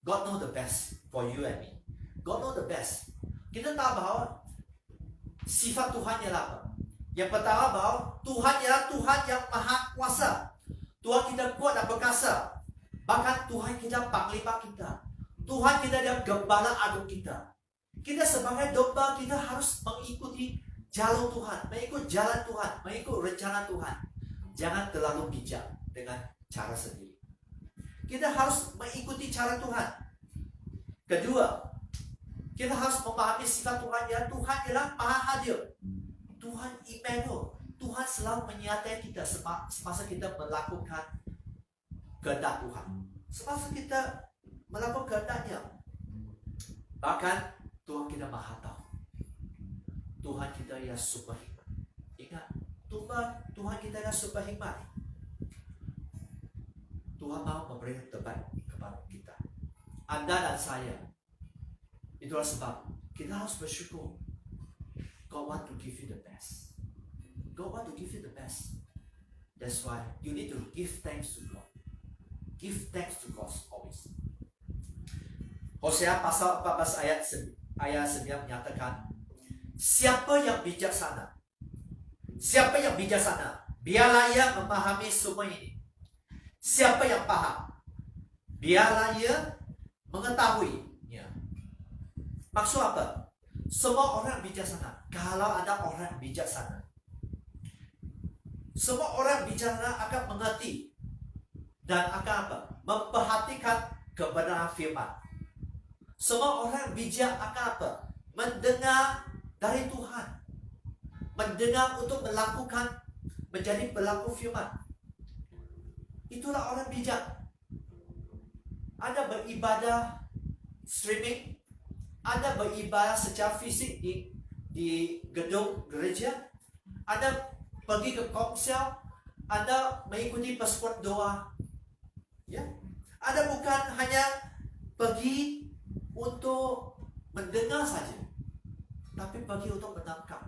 God know the best for you and me. God know the best. Kita tahu bahwa sifat Tuhan ialah apa? Yang pertama bahwa Tuhan ialah Tuhan yang maha kuasa. Tuhan kita kuat dan perkasa. Bahkan Tuhan kita panglima kita. Tuhan kita dia gembala agung kita. Kita sebagai domba kita harus mengikuti jalur Tuhan, mengikut jalan Tuhan, mengikut rencana Tuhan. Jangan terlalu bijak dengan cara sendiri. Kita harus mengikuti cara Tuhan. Kedua, kita harus memahami sifat Tuhan ya. Tuhan ialah maha hadir. Tuhan Immanuel. Tuhan selalu menyertai kita semasa kita melakukan kehendak Tuhan. Semasa kita melakukan kehendaknya. Bahkan Tuhan kita maha tahu. Tuhan kita ialah super hikmat. Ingat, Tuhan kita ialah super hikmat. Tuhan mau memberi yang terbaik kepada kita. Anda dan saya. Itulah sebab kita harus bersyukur. God want to give you the best. God want to give you the best. That's why you need to give thanks to God. Give thanks to God always. Hosea pasal 14 ayat 9 menyatakan, siapa yang bijaksana? Siapa yang bijaksana? Biarlah ia memahami semua ini. Siapa yang paham? Biarlah ia mengetahuinya. Maksud apa? Semua orang bijaksana. Kalau ada orang bijaksana, semua orang bijaksana akan mengerti dan akan apa? Memperhatikan kebenaran firman. Semua orang bijak akan apa? Mendengar dari Tuhan. Mendengar untuk melakukan, menjadi pelaku firman. Itulah orang bijak. Ada beribadah streaming, ada beribadah secara fisik di gedung gereja, ada pergi ke komsel, ada mengikuti persekutuan doa. Ya, ada bukan hanya pergi untuk mendengar saja, tapi pergi untuk menangkap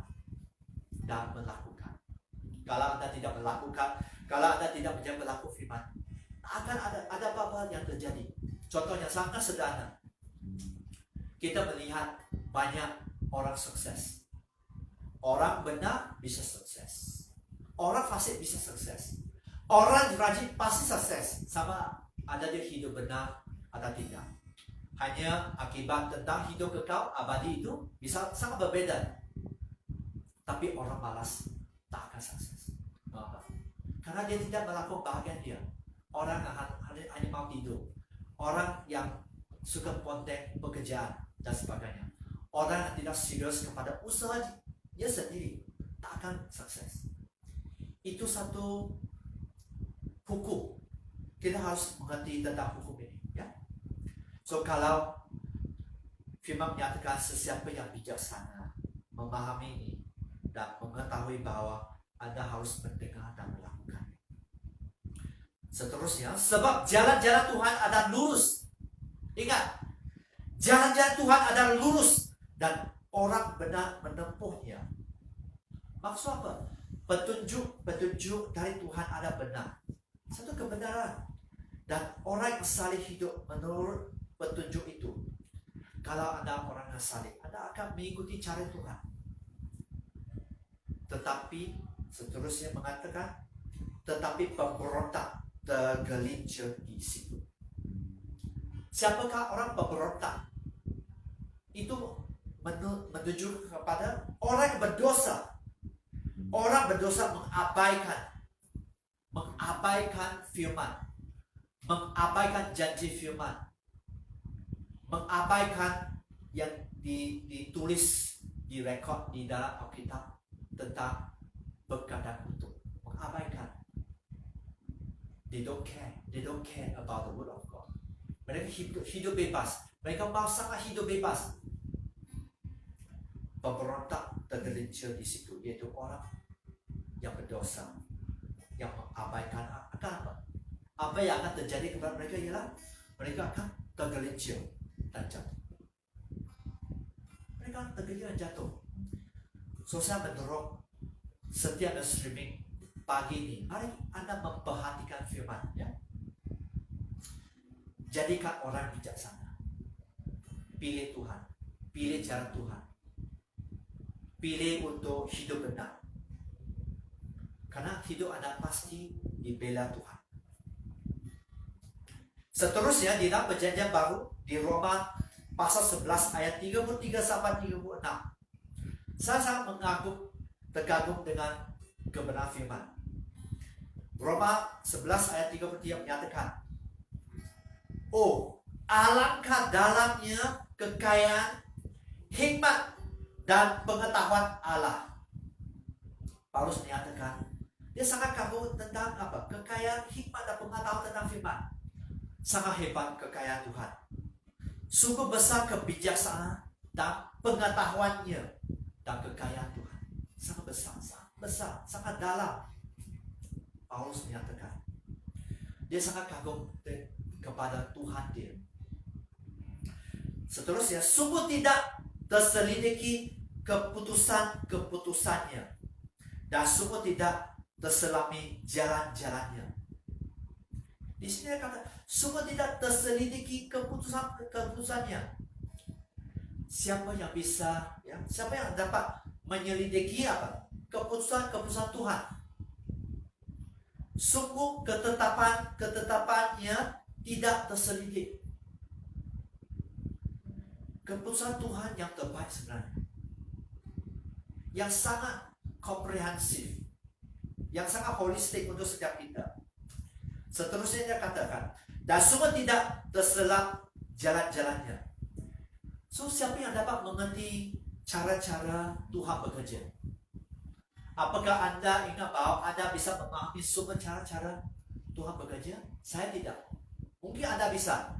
dan melakukan. Kalau Anda tidak melakukan, kalau Anda tidak menjadi pelaku firman, akan ada apa-apa yang terjadi. Contohnya sangat sederhana. Kita melihat banyak orang sukses. Orang benar bisa sukses. Orang fasik bisa sukses. Orang rajin pasti sukses. Sama ada dia hidup benar atau tidak. Hanya akibat tentang hidup kekal abadi itu bisa sangat berbeda. Tapi orang malas tak akan sukses. Mengapa? Karena dia tidak melakukan bahagian dia. Orang hanya mau tidur. Orang yang suka konten pekerjaan dan sebagainya. Orang yang tidak serius kepada usaha dia sendiri tak akan sukses. Itu satu hukum. Kita harus mengerti tentang hukum ini, ya. So kalau firman menyatakan sesiapa yang bijaksana memahami ini dan mengetahui bahwa Anda harus mendengar dan melakukan. Seterusnya, sebab jalan-jalan Tuhan adalah lurus. Ingat, jalan-jalan Tuhan adalah lurus dan orang benar menempuhnya. Maksud apa? Petunjuk dari Tuhan ada benar. Satu kebenaran. Dan orang yang saleh hidup menurut petunjuk itu. Kalau Anda orang yang saleh, Anda akan mengikuti cara Tuhan. Tetapi Seterusnya mengatakan, tetapi pemberontak tergelincir di situ. Siapakah orang pemberontak? Itu menunjuk kepada orang yang berdosa. Orang berdosa mengabaikan firman, mengabaikan janji firman, mengabaikan yang ditulis, direkod di dalam Alkitab tentang berkat dan kutuk. Mengabaikan. They don't care about the word of God. Mereka hidup bebas. Mereka mau sangat hidup bebas. Pemberontak tergelincir di situ, yaitu orang yang berdosa, yang mengabaikan akan apa? Apa yang akan terjadi kepada mereka ialah mereka akan tergelincir dan jatuh. Mereka akan tergelincir dan jatuh. So saya mendorong setiap streaming pagi ini, mari Anda memperhatikan firman, ya. Jadikan orang bijaksana. Pilih Tuhan, pilih cara Tuhan, pilih untuk hidup benar. Karena hidup Anda pasti dibela Tuhan. Seterusnya di dalam perjanjian baru di Roma pasal 11 ayat 33 sampai 36. Saya sangat terkagum dengan kebenaran firman. Roma 11 ayat 33 menyatakan, oh, alangkah dalamnya kekayaan, hikmat dan pengetahuan Allah. Paulus menyatakan, dia sangat kagum tentang apa? Kekayaan, hikmat dan pengetahuan tentang firman. Sangat hebat kekayaan Tuhan. Sungguh besar kebijaksanaan dan pengetahuannya dan kekayaan Tuhan. Sangat besar, sangat dalam. Paulus menyatakan, dia sangat kagum kepada Tuhan dia. Seterusnya, sungguh tidak terselidiki keputusan-keputusannya, dan sungguh tidak terselami jalan-jalannya. Di sini dia kata, sungguh tidak terselidiki keputusannya. Siapa yang bisa, ya? Siapa yang dapat menyelidiki apa? Keputusan Tuhan. Sungguh ketetapannya tidak terselidik. Keputusan Tuhan yang terbaik sebenarnya, yang sangat komprehensif, yang sangat holistik untuk setiap kita. Seterusnya dia katakan, dan sungguh tidak terselam jalan-jalannya. So, siapa yang dapat mengerti cara-cara Tuhan bekerja? Apakah Anda ingat bahwa Anda bisa memahami semua cara-cara Tuhan bekerja? Saya tidak. Mungkin Anda bisa.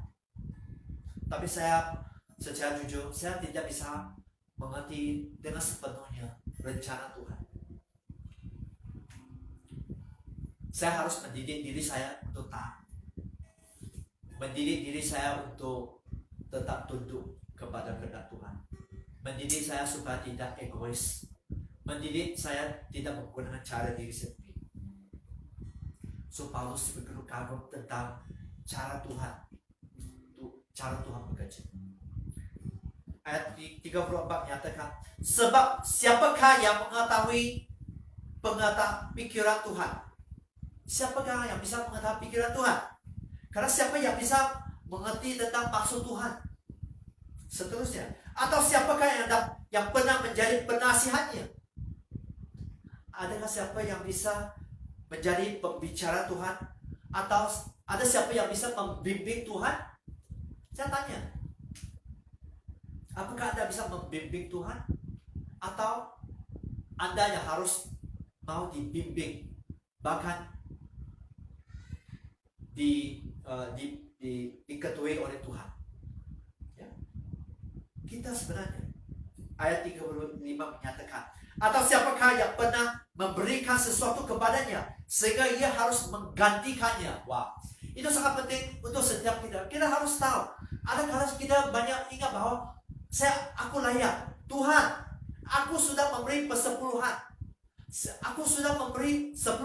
Tapi saya secara jujur, saya tidak bisa mengerti dengan sepenuhnya rencana Tuhan. Saya harus mendidik diri saya untuk taat. Mendidik diri saya untuk tetap tunduk kepada kehendak Tuhan. Mendidik saya supaya tidak egois. Mendidik saya tidak menggunakan cara diri sendiri. So Paulus begitu kagum tentang cara Tuhan. Cara Tuhan bekerja. Ayat 34 menyatakan, sebab siapakah yang mengetahui pikiran Tuhan? Siapakah yang bisa mengetahui pikiran Tuhan? Karena siapa yang bisa mengerti tentang maksud Tuhan? Seterusnya, atau siapakah yang pernah menjadi penasihatnya? Adakah siapa yang bisa menjadi pembicara Tuhan? Atau ada siapa yang bisa membimbing Tuhan? Saya tanya, apakah Anda bisa membimbing Tuhan? Atau Anda yang harus mau dibimbing, bahkan diketuai oleh Tuhan? Ya. Kita sebenarnya, ayat 35 menyatakan, atau siapakah yang pernah memberikan sesuatu kepadanya sehingga ia harus menggantikannya? Wah, itu sangat penting untuk setiap kita. Kita harus tahu. Ada kala kita banyak ingat bahwa aku layak. Tuhan, aku sudah memberi persepuluhan. Aku sudah memberi 10%.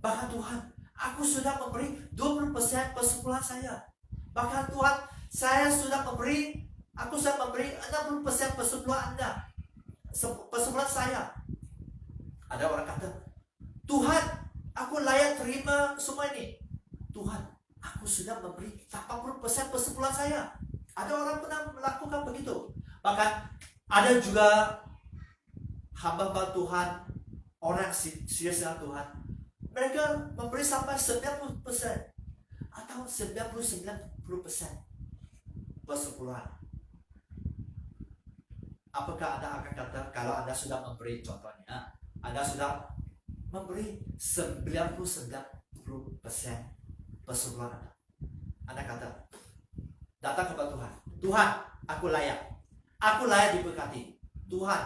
Bahkan Tuhan, aku sudah memberi 20% persepuluhan saya. Bahkan Tuhan, aku sudah memberi 60% persepuluhan Anda. Persepuluhan saya. Ada orang kata, Tuhan, aku layak terima semua ini. Tuhan, aku sudah memberi 80% persembahan saya. Ada orang pernah melakukan begitu. Bahkan ada juga hamba Tuhan, orang serius dengan Tuhan, mereka memberi sampai 90% atau 99% persembahan. Apakah Anda akan kata, kalau Anda sudah memberi, contohnya Anda sudah memberi 99% persembahan Anda kata, datang kepada Tuhan, Tuhan, aku layak diberkati. Tuhan,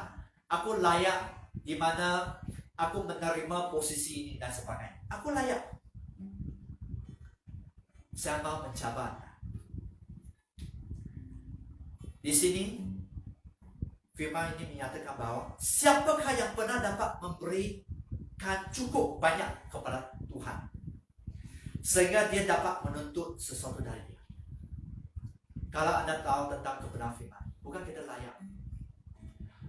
aku layak di mana aku menerima posisi ini dan sebagainya. Aku layak. Saya mau mencoba Anda. Di sini firman ini menyatakan bahwa siapakah yang pernah dapat memberikan cukup banyak kepada Tuhan sehingga dia dapat menuntut sesuatu dari dia. Kalau Anda tahu tentang kebenaran firman, bukan kita layak.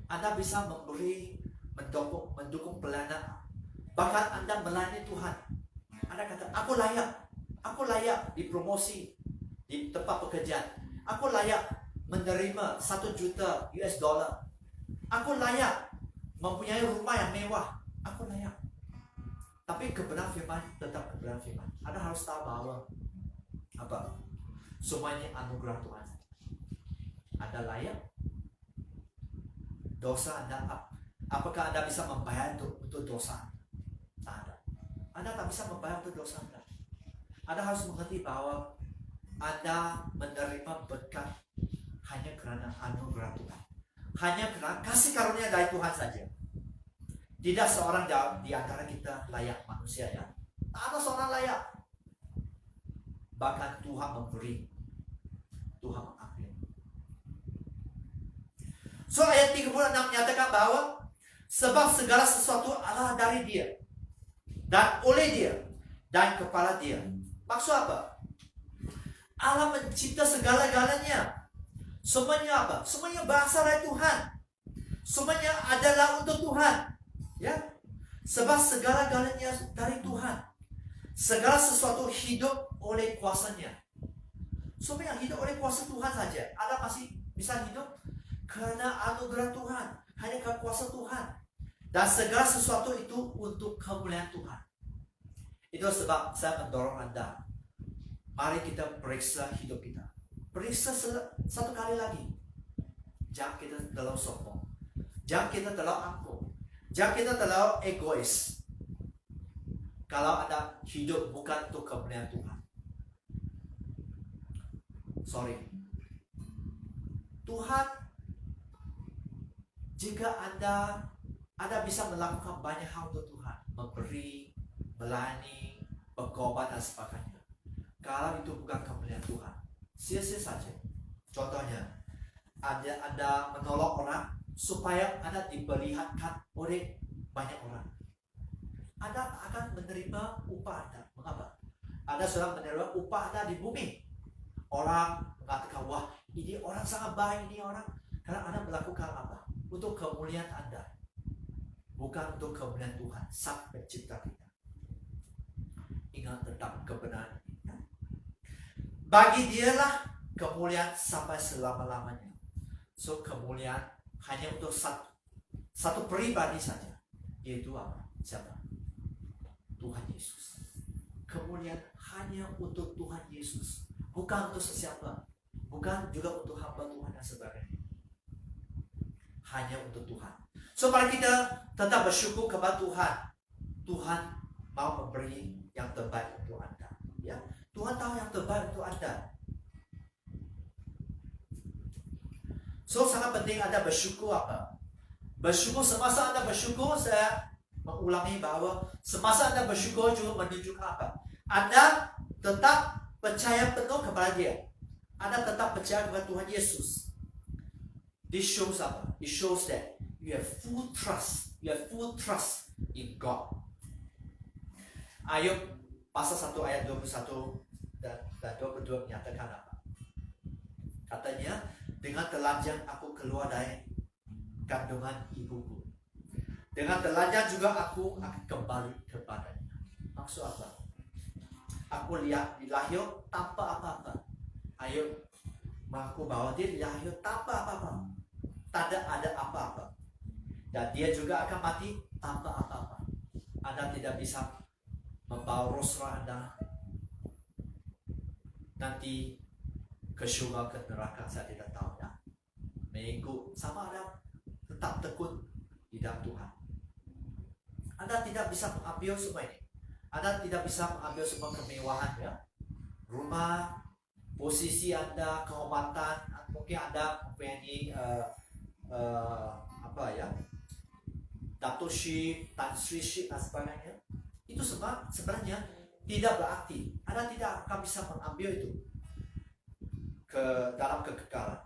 Anda bisa memberi, mendukung pelayanan, bahkan Anda melayani Tuhan. Anda kata, aku layak dipromosi di tempat pekerjaan, aku layak menerima 1 juta US dollar, aku layak mempunyai rumah yang mewah, aku layak. Tapi kebenaran firman tetap kebenaran firman. Anda harus tahu bahwa apa? Semuanya anugerah Tuhan. Anda layak. Dosa Anda, apakah Anda bisa membayar untuk dosa? Tak ada. Anda tak bisa membayar untuk dosa Anda. Anda harus mengerti bahwa Anda menerima berkat hanya karena anugerah Tuhan, hanya karena kasih karunia dari Tuhan saja. Tidak seorang di antara kita layak manusia, ya. Tak ada seorang layak. Bahkan Tuhan memberi, Tuhan mengambil. So ayat 36 menyatakan bahwa sebab segala sesuatu adalah dari Dia dan oleh Dia dan kepada Dia. Maksud apa? Allah mencipta segala-galanya. Semuanya apa? Semuanya berasal dari Tuhan. Semuanya adalah untuk Tuhan. Ya, sebab segala-galanya dari Tuhan. Segala sesuatu hidup oleh kuasanya. Semua yang hidup oleh kuasa Tuhan saja. Ada masih bisa hidup karena anugerah Tuhan, hanya karena kuasa Tuhan. Dan segala sesuatu itu untuk kemuliaan Tuhan. Itu sebab saya mendorong Anda, mari kita periksa hidup kita. Periksa satu kali lagi. Jangan kita terlalu sombong, jangan kita terlalu angkuh, jangan kita terlalu egois. Kalau Anda hidup bukan untuk kemuliaan Tuhan, sorry. Tuhan, jika Anda bisa melakukan banyak hal untuk Tuhan, memberi, melayani, berkorban dan sebagainya. Kalau itu bukan kemuliaan Tuhan, sia-sia saja. Contohnya, Anda menolong orang supaya Anda diperlihatkan oleh banyak orang. Anda akan menerima upah Anda. Mengapa? Anda sudah menerima upah Anda di bumi. Orang mengatakan, wah, ini orang sangat baik, ini orang. Karena Anda melakukan apa? Untuk kemuliaan Anda, bukan untuk kemuliaan Tuhan, Sang Pencipta kita. Ingat tentang kebenaran ini. Bagi Dialah kemuliaan sampai selama-lamanya. So kemuliaan hanya untuk satu pribadi saja, yaitu apa? Siapa? Tuhan Yesus. Kemuliaan hanya untuk Tuhan Yesus, bukan untuk sesiapa, bukan juga untuk hamba Tuhan dan sebagainya. Hanya untuk Tuhan. So mari kita tetap bersyukur kepada Tuhan. Tuhan mau memberi yang terbaik untuk Anda. Ya, Tuhan tahu yang terbaik untuk Anda. So sangat penting Anda bersyukur apa? Bersyukur semasa Anda bersyukur, saya mengulangi bahwa semasa Anda bersyukur juga menunjukkan apa? Anda tetap percaya penuh kepada Dia. Anda tetap percaya kepada Tuhan Yesus. This shows apa? It shows that you have full trust. You have full trust in God. Ayub pasal 1 ayat 21 dan 22 menyatakan apa? Katanya, dengan telanjang aku keluar dari kandungan ibuku. Dengan telanjang juga aku akan kembali kepadanya. Maksud apa? Aku lihat dilahir tanpa apa-apa. Ayub mengaku bahwa dia dilahir tanpa apa-apa. Tak ada apa-apa. Dan dia juga akan mati tanpa apa-apa. Anda tidak bisa membawa rosra Anda nanti ke syurga ke neraka, saya tidak tahu ya. Mengikut sama Anda tetap tekun di dalam Tuhan. Anda tidak bisa mengambil semua ini. Anda tidak bisa mengambil semua kemewahan ya. Rumah, posisi Anda, kehormatan, mungkin Anda mempunyai apa ya, datukship, tansriship dan sebagainya. Itu sebenarnya tidak berarti. Anda tidak akan bisa mengambil itu ke dalam kekekalan.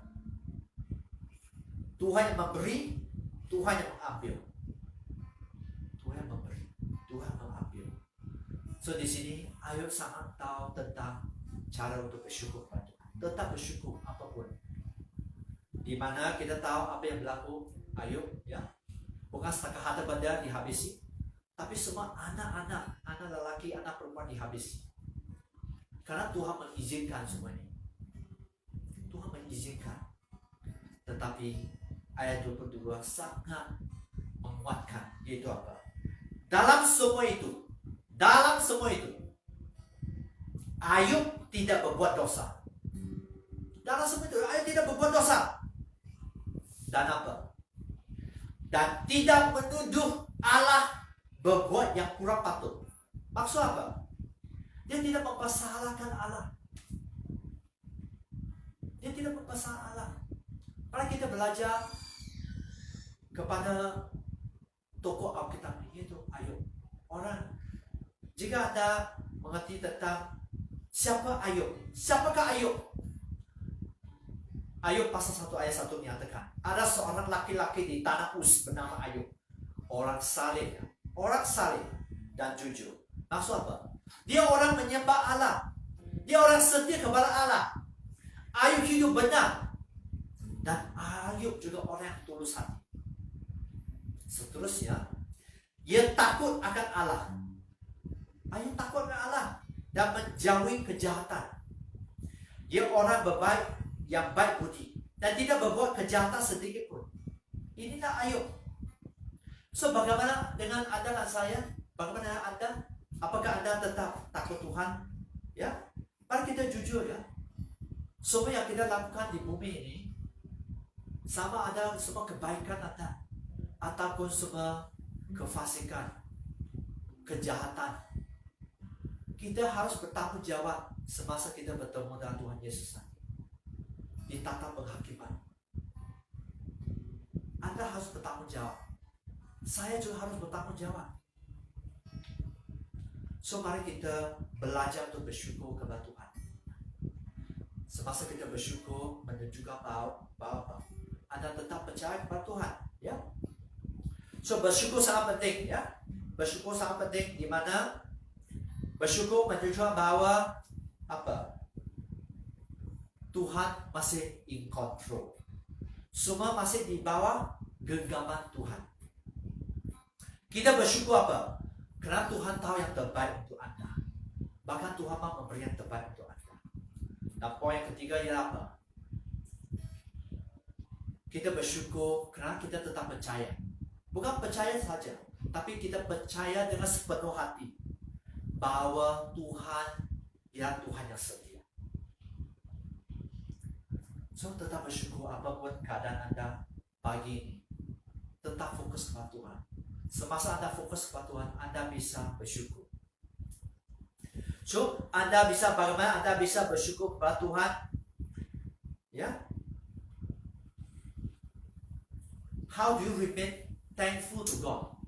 Tuhan yang memberi, Tuhan yang mengambil. Tuhan yang memberi, Tuhan mengambil. So di sini Ayub sangat tahu tentang cara untuk bersyukur pada Tuhan. Tetap bersyukur apapun. Di mana kita tahu apa yang berlaku Ayub ya. Bukan setakat harta benda dihabisi, tapi semua anak-anak, anak lelaki, anak perempuan dihabisi. Karena Tuhan mengizinkan semua ini. Tuhan mengizinkan. Tetapi ayat 22 sangat menguatkan, yaitu apa? Dalam semua itu, Ayub tidak berbuat dosa. Dalam semua itu, Ayub tidak berbuat dosa. Dan apa? Dan tidak menuduh Allah berbuat yang kurang patut. Maksud apa? Dia tidak mempersalahkan Allah. Dia tidak mempersalahkan Allah. Kalau kita belajar kepada tokoh Alkitab itu Ayub. Orang, jika Anda mengerti tentang siapa Ayub, siapakah Ayub? Ayub pasal 1 ayat 1 menyatakan ada seorang laki-laki di tanah Uz bernama Ayub, orang saleh dan jujur. Maksud apa? Dia orang menyembah Allah, dia orang setia kepada Allah. Ayub hidup benar, dan Ayub juga orang yang tulus hati. Seterusnya, dia takut akan Allah. Ayub takut akan Allah dan menjauhi kejahatan. Dia orang berbaik, yang baik budi, dan tidak berbuat kejahatan sedikit pun. Inilah Ayub. So bagaimana dengan Anda dan saya? Bagaimana dengan Anda? Apakah Anda tetap takut Tuhan? Ya, mari kita jujur ya. Semua yang kita lakukan di bumi ini, sama ada semua kebaikan Anda, ataupun semua kefasikan, kejahatan. Kita harus bertanggung jawab semasa kita bertemu dengan Tuhan Yesus nanti di tata penghakiman. Anda harus bertanggung jawab. Saya juga harus bertanggung jawab. So mari kita belajar untuk bersyukur kepada Tuhan. Semasa kita bersyukur menunjukkan bahwa Anda tetap percaya kepada Tuhan, ya. So bersyukur sangat penting, ya. Bersyukur sangat penting di mana bersyukur menunjukkan bahwa apa? Tuhan masih in control. Semua masih di bawah genggaman Tuhan. Kita bersyukur apa? Karena Tuhan tahu yang terbaik untuk Anda. Bahkan Tuhan mau memberi yang terbaik untuk Anda. Dan poin yang ketiga ialah apa? Kita bersyukur karena kita tetap percaya. Bukan percaya saja, tapi kita percaya dengan sepenuh hati bahwa Tuhan ialah Tuhan yang setia. So tetap bersyukur apapun keadaan Anda pagi ini. Tetap fokus kepada Tuhan. Semasa Anda fokus kepada Tuhan, Anda bisa bersyukur. So bagaimana Anda bisa bersyukur kepada Tuhan? Ya. How do you remain thankful to God?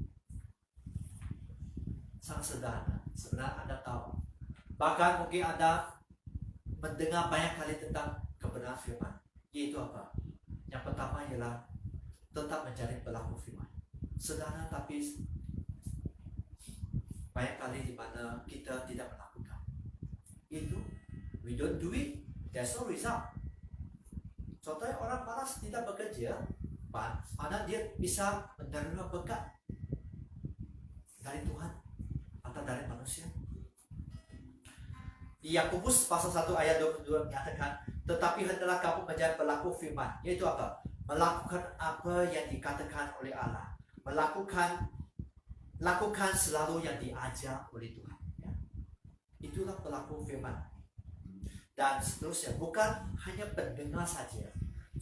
Sangat sederhana. Sebenarnya Anda tahu. Bahkan mungkin Anda mendengar banyak kali tentang kebenaran firman. Yaitu apa? Yang pertama ialah tetap mencari pelaku firman. Sederhana tapi banyak kali di mana kita tidak melakukan. Itu we don't do it, there's no result. Contohnya orang malas tidak bekerja, mana dia bisa menerima berkat. Dari Tuhan atau dari manusia? Di Yakobus pasal 1 ayat 22 menyatakan, tetapi hendaklah kamu menjadi pelaku firman. Yaitu apa? Melakukan apa yang dikatakan oleh Allah. Lakukan selalu yang diajar oleh Tuhan. Ya. Itulah pelaku firman. Dan seterusnya, bukan hanya pendengar saja.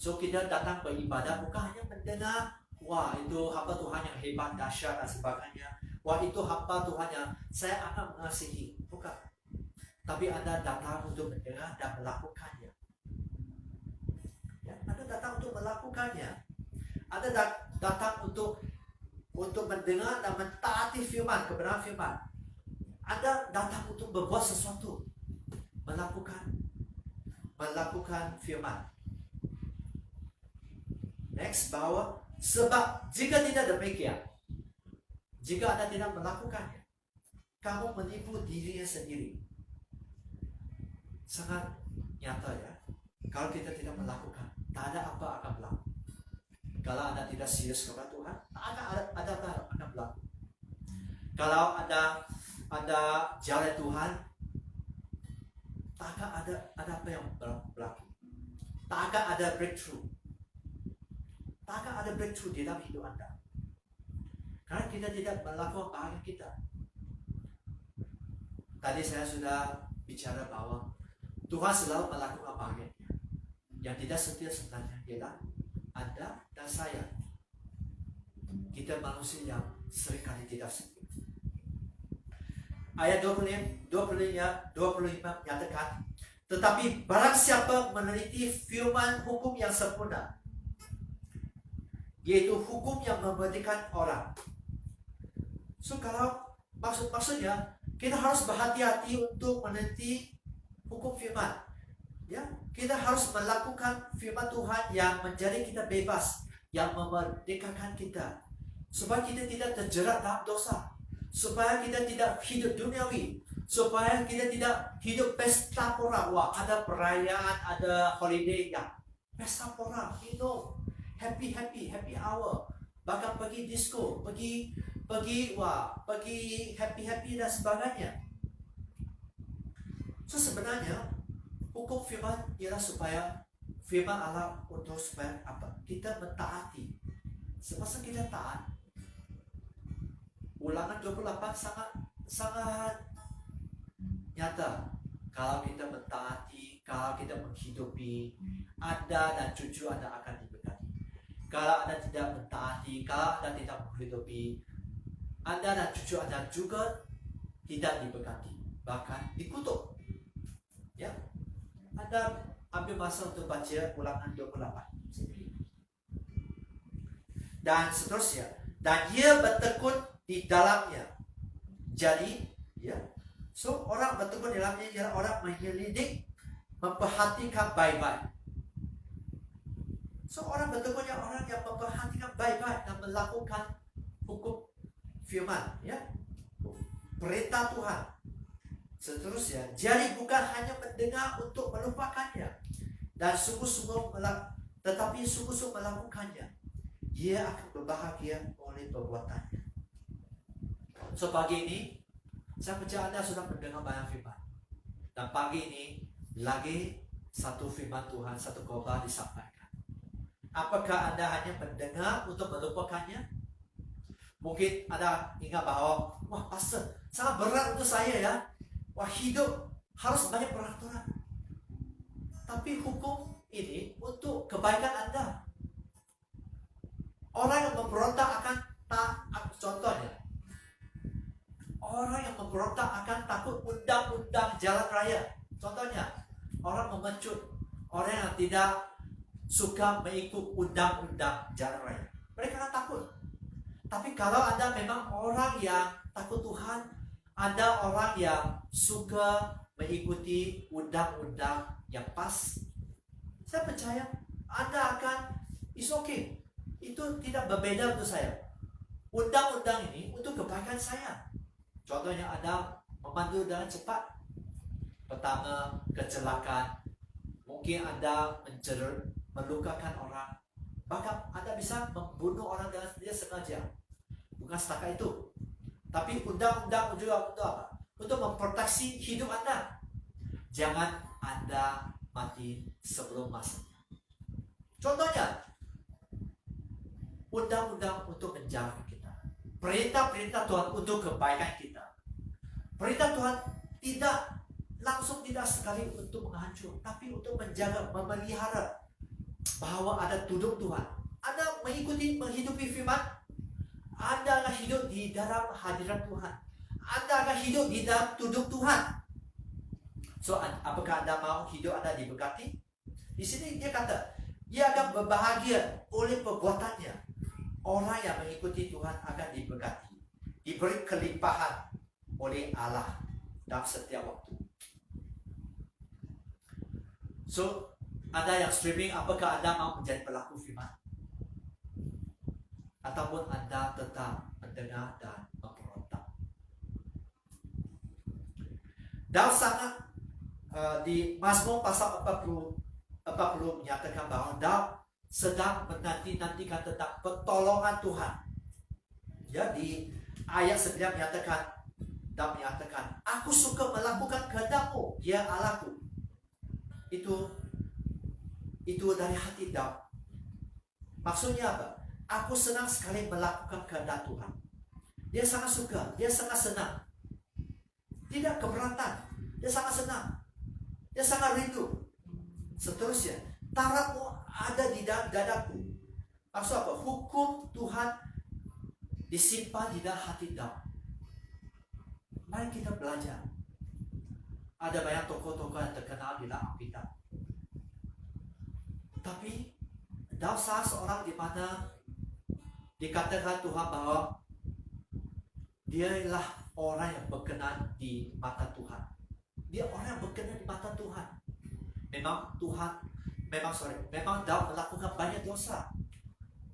So kita datang beribadah bukan hanya mendengar, wah itu hamba Tuhan yang hebat, dahsyat dan sebagainya. Wah itu hamba Tuhan yang saya akan mengasihi. Bukan. Tapi Anda datang untuk mendengar dan melakukannya. Ya, Anda datang untuk melakukannya. Anda datang untuk mendengar dan mentaati firman, kebenaran firman. Anda datang untuk berbuat sesuatu, melakukan firman. Next, bahwa sebab jika tidak demikian, jika Anda tidak melakukannya, kamu menipu dirinya sendiri. Sangat nyata ya. Kalau kita tidak melakukan, tak ada apa akan berlaku. Kalau Anda tidak serius kepada Tuhan, tak ada apa akan berlaku. Kalau Anda jalan Tuhan, tak akan ada apa yang berlaku. Tak akan ada breakthrough. Tak akan ada breakthrough di dalam hidup Anda. Karena kita tidak melakukan bahagian kita. Tadi saya sudah bicara bahwa Tuhan selalu melakukan bahagiannya. Yang tidak setia sebenarnya ialah Anda dan saya. Kita manusia yang seringkali tidak setia. Ayat 25 menyatakan, tetapi barang siapa meneliti firman hukum yang sempurna, yaitu hukum yang memerdekakan orang. So kalau maksudnya kita harus berhati-hati untuk meneliti hukum firman. Ya, kita harus melakukan firman Tuhan yang menjadi kita bebas, yang memerdekakan kita, supaya kita tidak terjerat dalam dosa, supaya kita tidak hidup duniawi, supaya kita tidak hidup pesta pora. Wah, ada perayaan, ada holiday ya, pesta pora, minum, happy hour, bahkan pergi disco, pergi happy dan sebagainya. So sebenarnya hukum firman ialah supaya firman Allah untuk supaya apa? Kita mentaati. Semasa kita taat, Ulangan 28 sangat nyata. Kalau kita mentaati, kalau kita menghidupi, Anda dan cucu Anda akan diberkati. Kalau Anda tidak mentaati, kalau Anda tidak menghidupi, Anda dan cucu Anda juga tidak diberkati, bahkan dikutuk. Ya, Anda ambil masa untuk baca Ulangan 28 sendiri. Dan seterusnya. Dan ia bertekun di dalamnya. Jadi, ya, so orang bertekun di dalamnya ialah orang menyelidik, memperhatikan baik-baik. So orang bertekun yang orang yang memperhatikan baik-baik dan melakukan hukum firman, ya, perintah Tuhan. Seterusnya, jadi bukan hanya mendengar untuk melupakannya dan tetapi sungguh-sungguh melakukannya. Dia akan berbahagia oleh perbuatannya. So pagi ini saya percaya Anda sudah mendengar banyak firman. Dan pagi ini lagi satu firman Tuhan, satu khotbah disampaikan. Apakah Anda hanya mendengar untuk melupakannya? Mungkin Anda ingat bahwa, wah pastor, sangat berat untuk saya ya. Wah hidup harus banyak peraturan. Tapi hukum ini untuk kebaikan Anda. Orang yang memberontak akan contohnya, orang yang memberontak akan takut undang-undang jalan raya. Contohnya, orang memecut, orang yang tidak suka mengikut undang-undang jalan raya. Mereka akan takut. Tapi kalau Anda memang orang yang takut Tuhan, Anda orang yang suka mengikuti undang-undang yang pas, saya percaya Anda akan it's okay. Itu tidak berbeda untuk saya. Undang-undang ini untuk kebaikan saya. Contohnya Anda memandu dengan cepat. Pertama, kecelakaan. Mungkin Anda melukakan orang. Bahkan Anda bisa membunuh orang dengan tidak sengaja. Bukan setakat itu. Tapi undang-undang juga untuk apa? Untuk memproteksi hidup Anda. Jangan Anda mati sebelum masanya. Contohnya, undang-undang untuk menjaga kita. Perintah-perintah Tuhan untuk kebaikan kita. Perintah Tuhan tidak sekali untuk menghancur, tapi untuk menjaga, memelihara bahwa ada tuduh Tuhan. Anda menghidupi firman, Anda akan hidup di dalam hadirat Tuhan. Anda akan hidup di dalam tuduh Tuhan. So, apakah Anda mau hidup Anda diberkati? Di sini dia kata, dia akan berbahagia oleh perbuatannya. Orang yang mengikuti Tuhan akan diberkati, diberi kelimpahan oleh Allah dalam setiap waktu. So, Anda yang streaming, apakah Anda mau menjadi pelaku firman? Ataupun Anda tetap mendengar dan memberontak? Dalam sangat di Mazmur pasal 40 menyatakan bahwa Daud sedang menanti-nantikan tentang pertolongan Tuhan. Ya, di ayat 9 menyatakan, aku suka melakukan kehendak-Mu, ya Allahku. Itu dari hati Daud. Maksudnya apa? Aku senang sekali melakukan kehendak Tuhan. Dia sangat suka, dia sangat senang. Tidak keberatan, dia sangat senang. Dia sangat rindu. Seterusnya, Taurat-Mu ada di dalam dadaku. Maksud apa? Hukum Tuhan disimpan di dalam hati Daud. Mari kita belajar. Ada banyak tokoh-tokoh yang terkenal di dalam Alkitab. Tapi Daud salah seorang di mana dikatakan Tuhan bahwa dia adalah orang yang berkenan di mata Tuhan. Dia orang yang berkenan di mata Tuhan. Memang Daud melakukan banyak dosa,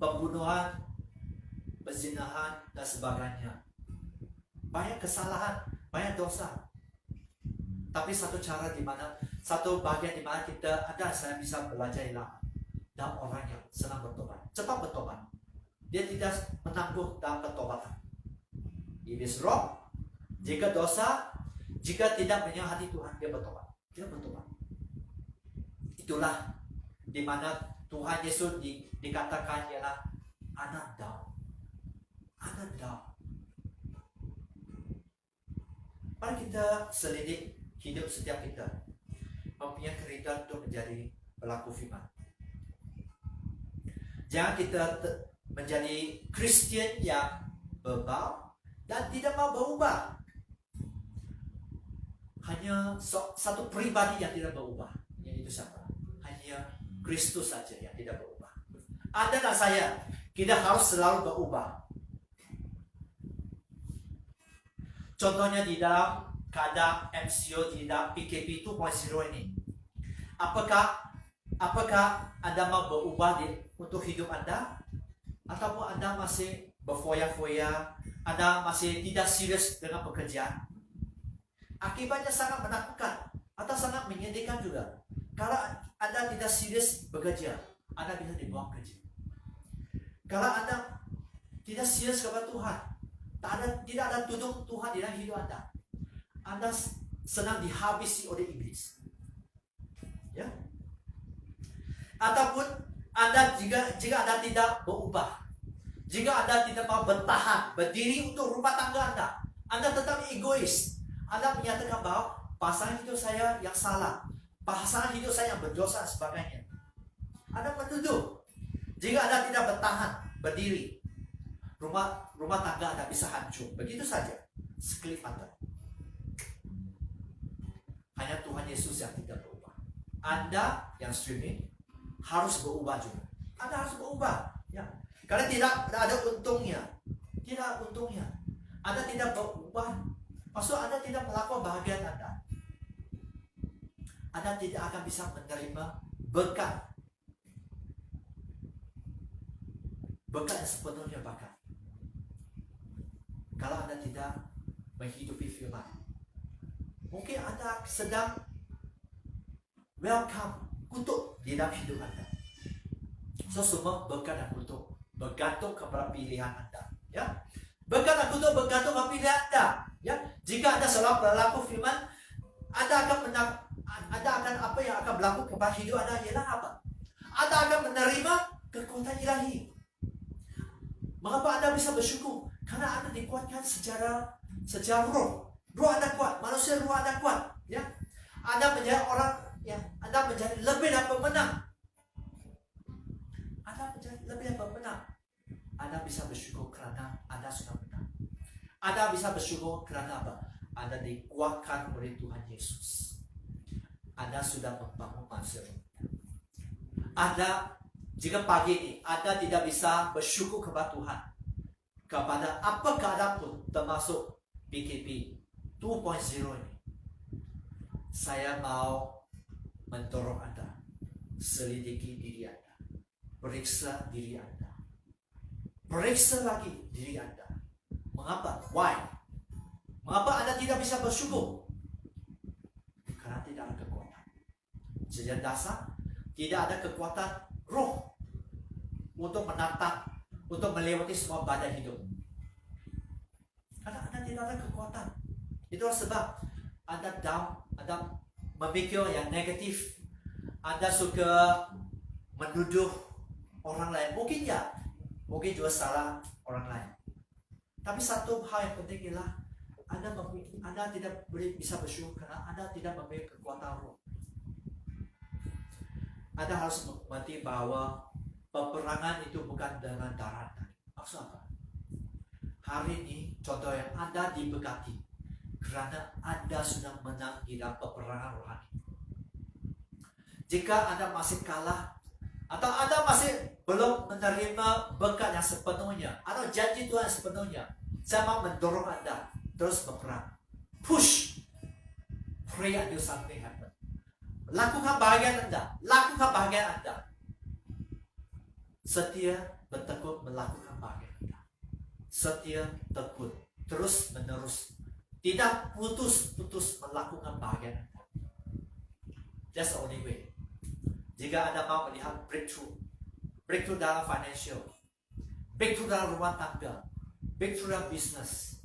pembunuhan, perzinahan dan sebagainya. Banyak kesalahan, banyak dosa. Tapi satu bagian di mana saya bisa belajar ialah dalam orang yang senang bertobat, cepat bertobat. Dia tidak menangguh dalam pertobatan. If it's wrong, jika dosa, jika tidak menyenangkan hati Tuhan, dia bertobat. Itulah di mana Tuhan Yesus dikatakan ialah anak Daud. Mari kita selidik hidup setiap kita, mempunyai kerinduan untuk menjadi pelaku firman. Jangan kita menjadi Kristen yang berbau dan tidak mau berubah. Hanya satu pribadi yang tidak berubah, yaitu siapa? Hanya Kristus saja yang tidak berubah. Anda dan saya, kita harus selalu berubah. Contohnya di dalam keadaan MCO, di dalam PKP 2.0 ini. Apakah Anda mau berubah untuk hidup Anda? Ataupun Anda masih berfoya-foya, Anda masih tidak serius dengan pekerjaan? Akibatnya sangat menakutkan atau sangat menyedihkan juga. Kalau Anda tidak serius bekerja, Anda bisa dibuang kerja. Kalau Anda tidak serius kepada Tuhan, tidak ada tuduh Tuhan di dalam hidup Anda senang dihabisi oleh iblis. Ya. Ataupun Anda jika Anda tidak berubah, jika Anda tidak mau bertahan, berdiri untuk rumah tangga Anda tetap egois. Anda menyatakan bahwa pasangan hidup saya yang salah, pasangan hidup saya yang berdosa dan sebagainya. Anda menuduh. Jika Anda tidak bertahan, berdiri, rumah tangga Anda bisa hancur. Begitu saja, sekelip mata. Hanya Tuhan Yesus yang tidak berubah. Anda yang streaming harus berubah juga. Anda harus berubah, ya. Karena tidak ada untungnya. Anda tidak berubah, maksud Anda tidak melakukan bahagian Anda. Anda tidak akan bisa menerima berkat yang sepenuhnya bahkan. Kalau Anda tidak menghidupi firman, mungkin Anda sedang welcome kutuk di dalam hidup Anda. So semua berkat dan kutuk bergantung kepada pilihan Anda. Ya, Berkat aku itu bergantung kepada Anda. Ya, jika Anda selalu berlaku firman, Anda akan apa yang akan berlaku kepada hidup Anda ialah apa? Anda akan menerima kekuatan ilahi. Mengapa Anda bisa bersyukur? Karena Anda dikuatkan secara roh. Roh Anda kuat, manusia roh Anda kuat. Ya, Anda menjadi orang yang Anda menjadi lebih dari pemenang. Anda menjadi lebih dari pemenang. Anda bisa bersyukur karena Anda sudah menang. Anda bisa bersyukur karena apa? Anda dikuatkan oleh Tuhan Yesus. Anda sudah membangun manusia. Anda, jika pagi ini Anda tidak bisa bersyukur kepada Tuhan kepada apa keadaan pun, termasuk BKP 2.0 ini, saya mau mendorong Anda selidiki diri Anda, periksa diri Anda, periksa lagi diri Anda. Mengapa? Why? Mengapa Anda tidak bisa bersyukur? Karena tidak ada kekuatan. Sejak dasar tidak ada kekuatan roh untuk menatap, untuk melewati semua badai hidup. Karena Anda tidak ada kekuatan. Itulah sebab Anda down, Anda memikir yang negatif. Anda suka menuduh orang lain. Mungkin juga salah orang lain. Tapi satu hal yang penting ialah Anda tidak boleh bisa bersyukur karena Anda tidak memiliki kekuatan roh. Anda harus mengerti bahwa peperangan itu bukan dengan darah. Maksud apa? Hari ini contoh yang Anda diberkati karena Anda sudah menang di dalam peperangan rohani. Jika Anda masih kalah atau Anda masih belum menerima berkat yang sepenuhnya atau janji Tuhan sepenuhnya, saya mau mendorong Anda terus berperang. Push. Pray until something happen. Lakukan bahagian Anda. Lakukan bahagian Anda. Setia bertekun melakukan bahagian Anda. Setia tekun terus menerus. Tidak putus-putus melakukan bahagian Anda. That's the only way. Jika Anda mau melihat breakthrough dalam financial, breakthrough dalam rumah tangga, breakthrough dalam business,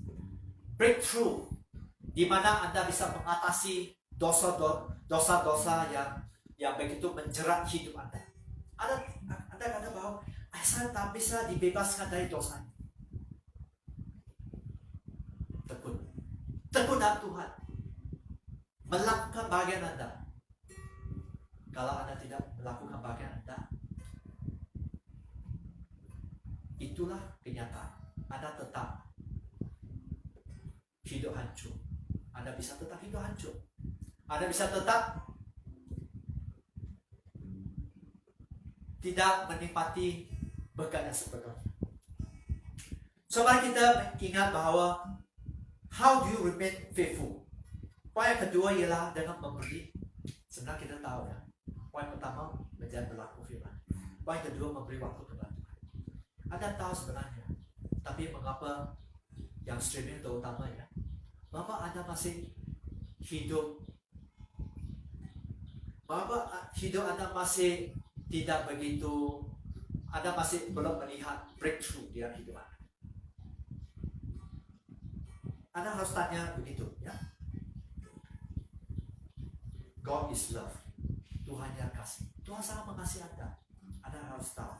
breakthrough di mana Anda bisa mengatasi dosa-dosa yang begitu menjerat hidup Anda. Anda kata bahwa saya tak bisa dibebaskan dari dosa. Tekun dalam Tuhan, melakukan bagian Anda. Kalau Anda tidak melakukan bagian Anda, itulah kenyataan. Anda tetap hidup hancur. Anda bisa tetap hidup hancur. Anda bisa tetap tidak menikmati berkat yang sepenuhnya. So mari kita ingat bahwa how do you remain faithful? Poin yang kedua ialah dengan memberi. Sebenarnya kita tahu ya. Poin pertama menjadi berlaku firman. Poin kedua memberi waktu kepada Tuhan. Anda tahu sebenarnya. Tapi mengapa yang streaming terutama ya? Mengapa Anda masih hidup? Mengapa hidup Anda masih tidak begitu? Anda masih belum melihat breakthrough di dalam hidup Anda. Anda harus tanya begitu ya. God is love. Tuhan yang kasih. Tuhan sangat mengasihi Anda. Anda harus tahu.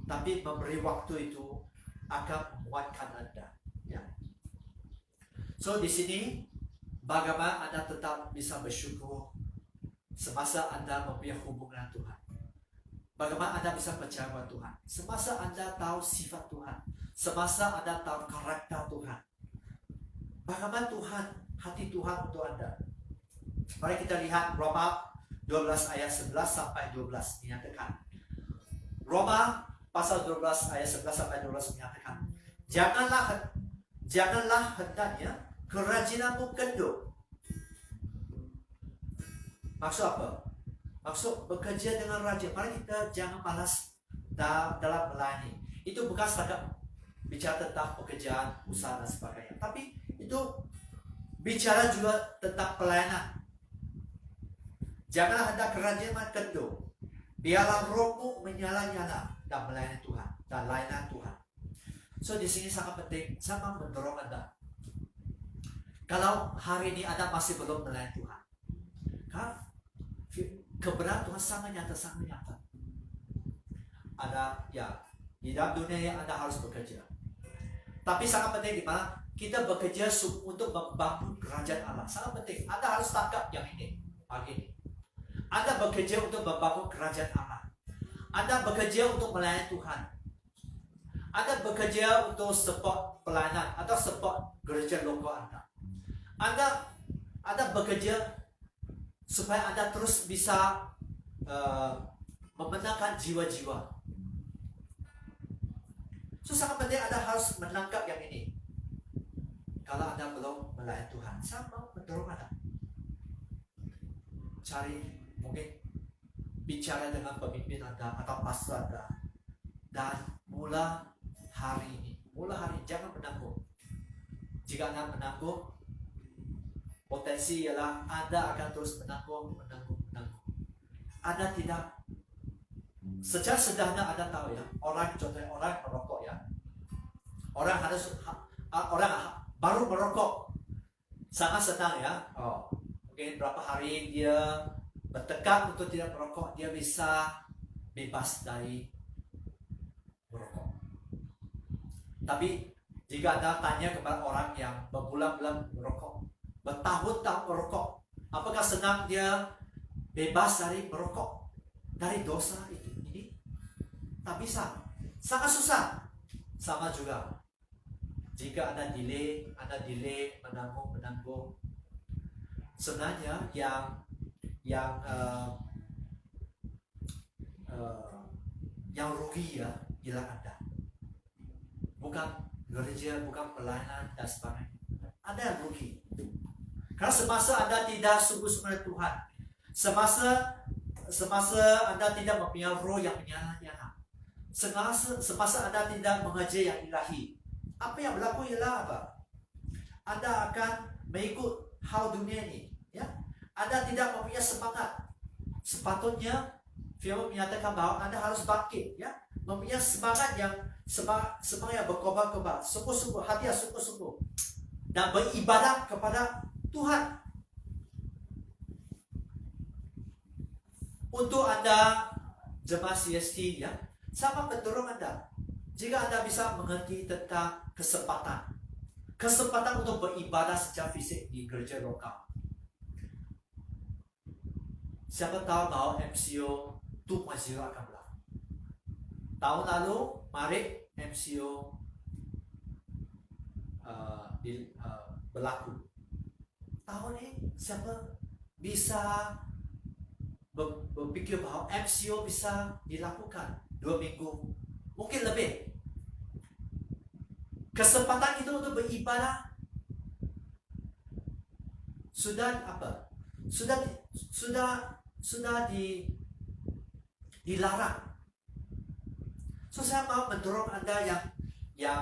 Tapi memberi waktu itu akan menguatkan Anda. Ya. So di sini bagaimana Anda tetap bisa bersyukur semasa Anda mempunyai hubungan dengan Tuhan. Bagaimana Anda bisa percaya pada Tuhan semasa Anda tahu sifat Tuhan, semasa Anda tahu karakter Tuhan. Bagaimana Tuhan, hati Tuhan untuk Anda. Mari kita lihat Roma 12 ayat 11 sampai 12 menyatakan. Roma pasal 12 ayat 11 sampai 12 menyatakan, Janganlah hendaknya kerajinanmu kendor. Maksud apa? Maksud bekerja dengan rajin. Mari kita jangan malas dalam melayani. Itu bukan setakat bicara tentang pekerjaan, usaha dan sebagainya. Tapi itu bicara juga tentang pelayanan. Janganlah hendak kerajinanmu kendor. Biarlah rohmu menyala-nyala dan melayani Tuhan dan layanan Tuhan. So di sini sangat penting, sama mendorong Anda. Kalau hari ini Anda masih belum melayani Tuhan, kan kebenaran Tuhan sangat nyata, sangat nyata. Ada ya di dalam dunia yang Anda harus bekerja. Tapi sangat penting di mana kita bekerja untuk membangun kerajaan Allah. Sangat penting. Anda harus tangkap yang ini pagi ini. Anda bekerja untuk membangun kerajaan Allah. Anda bekerja untuk melayani Tuhan. Anda bekerja untuk support pelayanan atau support gereja lokal Anda. Anda bekerja supaya Anda terus bisa memenangkan jiwa-jiwa. So sangat penting Anda harus menangkap yang ini. Kalau Anda belum melayani Tuhan, saya mau mendorong Anda. Cari, mungkin bicara dengan pemimpin Anda atau pastor Anda. Dan mulai hari ini, jangan menanggung. Jika Anda menanggung, potensi ialah Anda akan terus menanggung. Anda tidak, secara sederhana Anda tahu ya, contohnya orang merokok ya. Orang baru merokok sangat senang ya. Mungkin berapa hari dia bertekad untuk tidak merokok, dia bisa bebas dari merokok. Tapi jika Anda tanya kepada orang yang berbulan-bulan merokok, bertahun-tahun merokok, apakah senang dia bebas dari merokok, dari dosa itu? Ini tak bisa, sangat susah. Sama juga jika Anda delay menanggung, sebenarnya yang rugi ya ialah Anda, bukan gereja, bukan pelayanan dan sebagainya. Anda yang rugi. Karena semasa Anda tidak sungguh-sungguh Tuhan, semasa Anda tidak mempunyai roh yang menyala-nyala, semasa Anda tidak mengajar yang ilahi, apa yang berlaku ialah apa? Anda akan mengikut hal dunia ini, ya. Anda tidak mempunyai semangat. Sepatutnya firman menyatakan bahwa Anda harus bangkit, ya, mempunyai semangat yang berkobar-kobar, sungguh-sungguh, hati yang sungguh-sungguh, dan beribadah kepada Tuhan. Untuk Anda jemaat CST, ya, sama mendorong Anda. Jika Anda bisa mengerti tentang kesempatan untuk beribadah secara fisik di gereja lokal. Siapa tahu bahwa MCO 2.0 akan berlaku. Tahun lalu, Maret MCO berlaku. Tahun ini siapa bisa berpikir bahwa MCO bisa dilakukan 2 minggu, mungkin lebih. Kesempatan itu untuk beribadah sudah apa? Sudah dilarang. So saya mau mendorong Anda yang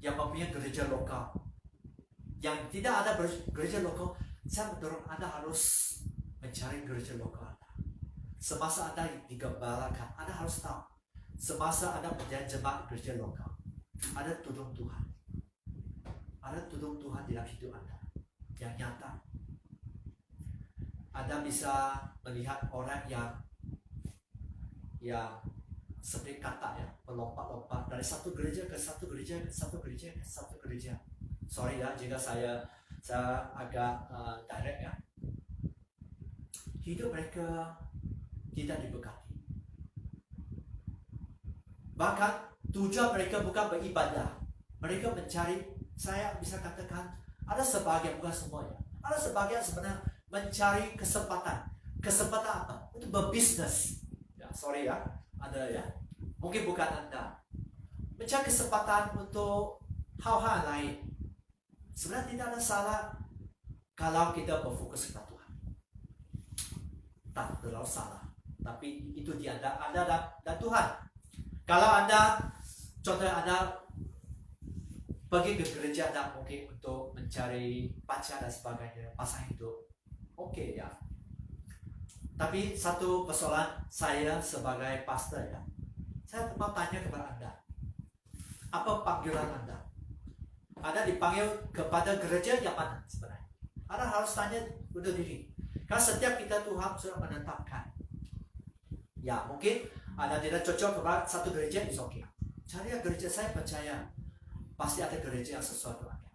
mempunyai gereja lokal, yang tidak ada gereja lokal, saya mendorong Anda harus mencari gereja lokal Anda. Semasa Anda digembalakan, Anda harus tahu, semasa Anda menjadi jemaat gereja lokal, ada tudung Tuhan. Ada tudung Tuhan dalam hidup Anda yang nyata. Anda bisa melihat orang yang seperti kata ya, melompat-lompat dari satu gereja ke satu gereja ke satu gereja ke satu gereja. Sorry ya jika saya agak direct ya. Hidup mereka tidak diberkati. Bahkan tujuan mereka bukan beribadah. Mereka mencari, saya bisa katakan ada sebagian, bukan semuanya, ada sebagian sebenarnya mencari kesempatan. Kesempatan apa? Untuk berbisnis. Ya, sorry ya, ada ya. Mungkin bukan Anda. Mencari kesempatan untuk hal-hal lain. Sebenarnya tidak ada salah kalau kita berfokus kepada Tuhan. Tak terlalu salah. Tapi itu di Anda dan Tuhan. Kalau Anda, contohnya Anda pergi ke gereja Anda mungkin untuk mencari pacar dan sebagainya, pasangan hidup, oke ya. Tapi satu persoalan saya sebagai pastor ya, saya mau tanya kepada Anda, Apa panggilan Anda? Anda dipanggil kepada gereja yang mana sebenarnya? Anda harus tanya untuk diri. Karena setiap kita Tuhan sudah menetapkan. Ya, mungkin Anda tidak cocok kepada satu gereja, is okay. Cari gereja, saya percaya pasti ada gereja yang sesuai dengan Anda.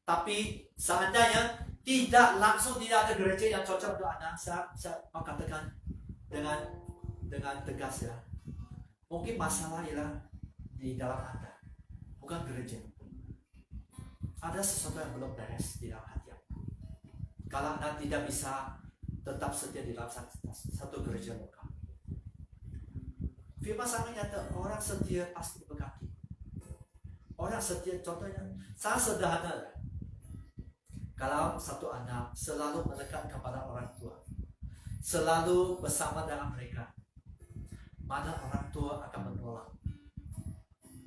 Tapi seandainya tidak langsung tidak ada gereja yang cocok untuk Anda, saya mau katakan dengan tegas ya. Mungkin masalah ialah di dalam Anda, bukan gereja. Ada sesuatu yang belum beres di dalam hati Anda. Kalau Anda tidak bisa tetap setia di dalam satu gereja lokal. Firman sangat nyata, orang setia pasti diberkati. Orang setia, contohnya sangat sederhana. Kalau satu anak selalu melekat kepada orang tua, selalu bersama dengan mereka, mana orang tua akan menolak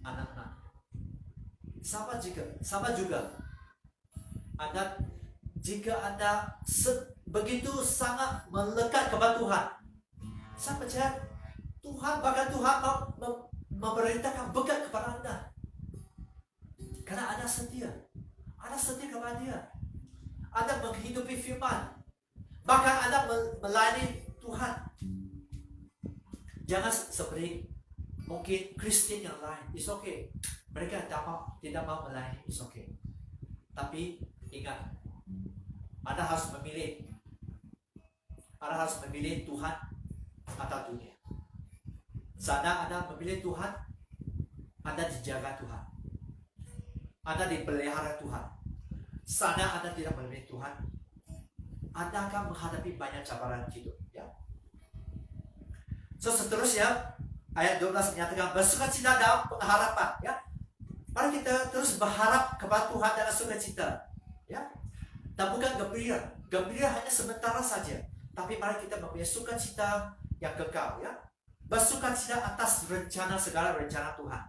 anak-anak. Sama juga, Anda jika Anda begitu sangat melekat kepada Tuhan, saya percaya bahkan Tuhan mau memerintahkan berkat kepada Anda. Karena Anda setia kepada Dia. Anda menghidupi firman. Bahkan Anda melayani Tuhan. Jangan seperti mungkin Kristen yang lain. It's okay. Mereka tidak mau melayani. It's okay. Tapi ingat, Anda harus memilih. Anda harus memilih Tuhan atau dunia. Sana Anda memilih Tuhan, Anda dijaga Tuhan, Anda dipelihara Tuhan. Sana Anda tidak memilih Tuhan, Anda akan menghadapi banyak cabaran hidup. Ya. So seterusnya ayat 12 menyatakan bersukacita dalam pengharapan. Ya. Mari kita terus berharap kepada Tuhan dengan sukacita. Ya. Dan bukan gembira. Gembira hanya sementara saja. Tapi mari kita mempunyai sukacita yang kekal. Ya. Bersukacita atas segala rencana Tuhan.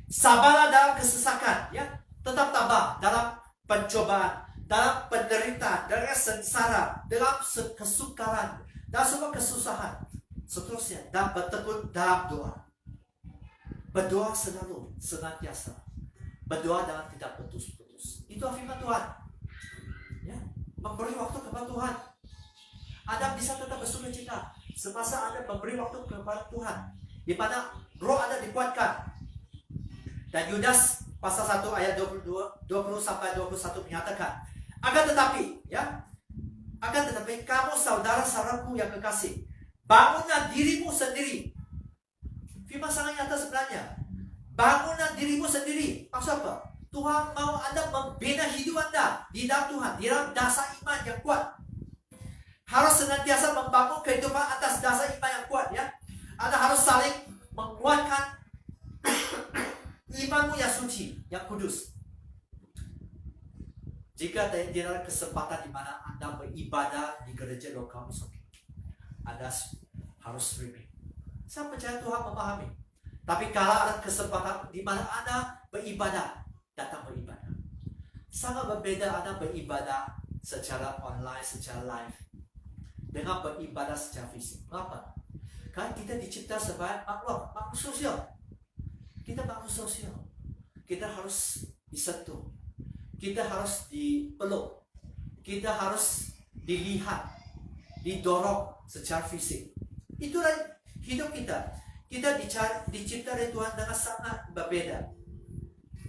Sabarlah dalam kesesakan, ya. Tetap tabah dalam pencobaan, dalam penderitaan, dalam sengsara, dalam kesukaran, dalam semua kesusahan. Seterusnya, dan bertekun dalam doa. Berdoa selalu, senantiasa. Berdoa dan tidak putus-putus. Itu firman Tuhan. Ya, memberi waktu kepada Tuhan. Anda bisa tetap bersukacita semasa Anda memberi waktu kepada Tuhan, di mana roh Anda dikuatkan. Dan Yudas pasal 1 ayat 20 sampai 21 menyatakan, akan tetapi kamu saudara-saudaraku yang kekasih, bangunlah dirimu sendiri. Firman sangat nyata sebenarnya. Bangunlah dirimu sendiri. Maksud apa? Tuhan mau Anda membina hidup Anda di dalam Tuhan, di dalam dasar iman yang kuat. Harus senantiasa membangun kehidupan atas dasar iman yang kuat, ya. Anda harus saling menguatkan imanmu yang suci, yang kudus. Jika tidak ada kesempatan di mana Anda beribadah di gereja lokal, Anda harus streaming. Saya percaya Tuhan memahami. Tapi kalau ada kesempatan di mana Anda beribadah, datang beribadah. Sangat berbeda Anda beribadah secara online, secara live, dengan beribadah secara fisik. Kenapa? Karena kita dicipta sebagai makhluk sosial. Kita makhluk sosial. Kita harus disentuh. Kita harus dipeluk. Kita harus dilihat, didorong secara fisik. Itulah hidup kita. Kita dicipta oleh Tuhan dengan sangat berbeda.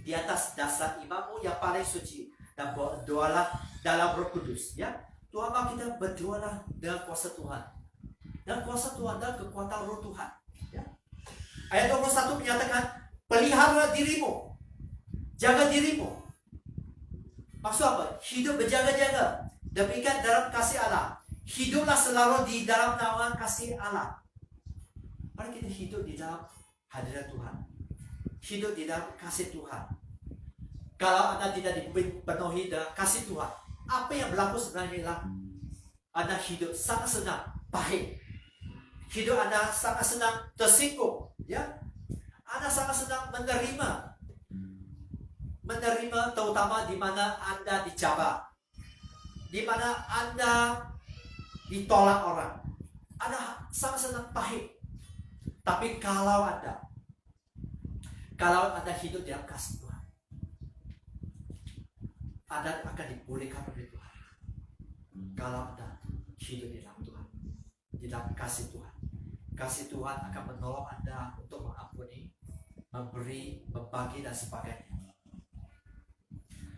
Di atas dasar imanmu yang paling suci. Dan berdoalah dalam Roh Kudus. Ya. Tuhan mau kita berdoalah dengan kuasa Tuhan. Dan kuasa Tuhan dan kekuatan Roh Tuhan. Ya. Ayat 21 menyatakan, pelihara dirimu. Jaga dirimu. Maksud apa? Hidup berjaga-jaga. Demikian dalam kasih Allah. Hiduplah selalu di dalam naungan kasih Allah. Mari kita hidup di dalam hadirat Tuhan. Hidup di dalam kasih Tuhan. Kalau Anda tidak dipenuhi dengan kasih Tuhan, apa yang berlaku sebenarnya ialah Anda hidup sangat senang, baik. Hidup Anda sangat senang tersinggung, ya. Anda sangat senang menerima terutama di mana Anda dicabar, di mana Anda ditolak orang. Anda sangat senang baik. Tapi kalau Anda Kalau Anda hidup dalam kasih Tuhan, Anda akan dipulihkan oleh Tuhan. Kalau Anda hidup di dalam Tuhan, di dalam kasih Tuhan, kasih Tuhan akan menolong Anda untuk mengampuni, memberi, membagi, dan sebagainya.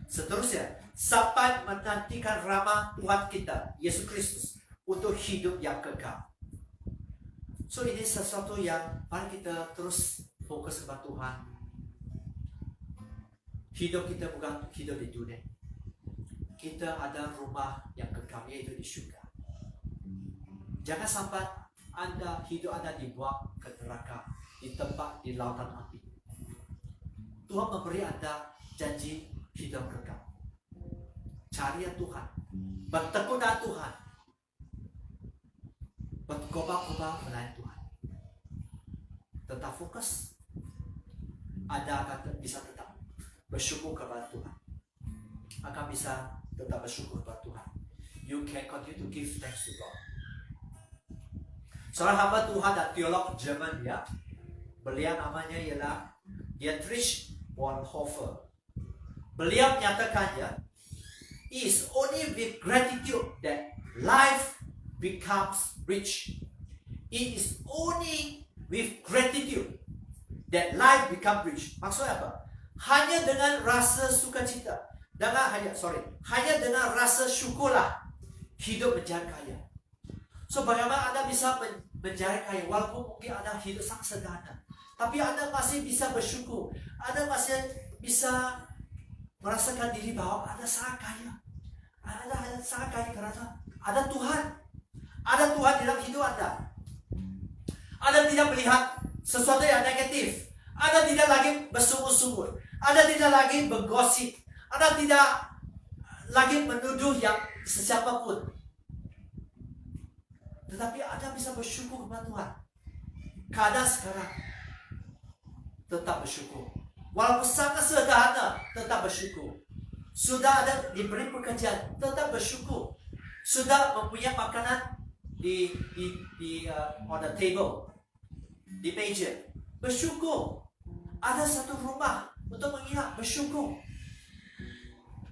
Seterusnya, sampai menantikan ramah Tuhan kita, Yesus Kristus, untuk hidup yang kekal. So ini sesuatu yang mari kita terus fokus kepada Tuhan. Hidup kita bukan hidup di dunia. Kita ada rumah yang kekal, yaitu di surga. Jangan sampai hidup Anda dibuang ke neraka, di tempat di lautan api. Tuhan memberi Anda janji hidup kekal. Cari Tuhan, bertekunlah Tuhan, berkobar-kobar melayani Tuhan. Tetap fokus, Anda akan bisa tetap bersyukur kepada Tuhan. Akan bisa tetap bersyukur kepada Tuhan. You can continue to give thanks to God. Seorang hamba Tuhan dan teolog Jerman, ya, beliau namanya ialah Dietrich Bonhoeffer. Beliau menyatakannya, it is only with gratitude that life becomes rich. It is only with gratitude that life becomes rich. Maksudnya apa? Hanya dengan rasa sukacita, hanya dengan rasa syukurlah hidup menjadi kaya. So bagaimana Anda bisa menjadi kaya walaupun mungkin Anda hidup sangat sederhana, tapi Anda masih bisa bersyukur, Anda masih bisa merasakan diri bahwa Anda sangat kaya. Anda sangat kaya karena ada Tuhan. Ada Tuhan di dalam hidup Anda. Anda tidak melihat sesuatu yang negatif. Anda tidak lagi bersungut-sungut. Anda tidak lagi bergosip. Anda tidak lagi menuduh yang sesiapapun. Tetapi Anda bisa bersyukur kepada Tuhan. Keadaan sekarang, tetap bersyukur. Walaupun sangat sederhana, tetap bersyukur. Sudah ada diberi pekerjaan, tetap bersyukur. Sudah mempunyai makanan on the table, di meja, bersyukur. Ada satu rumah untuk menginap, bersyukur.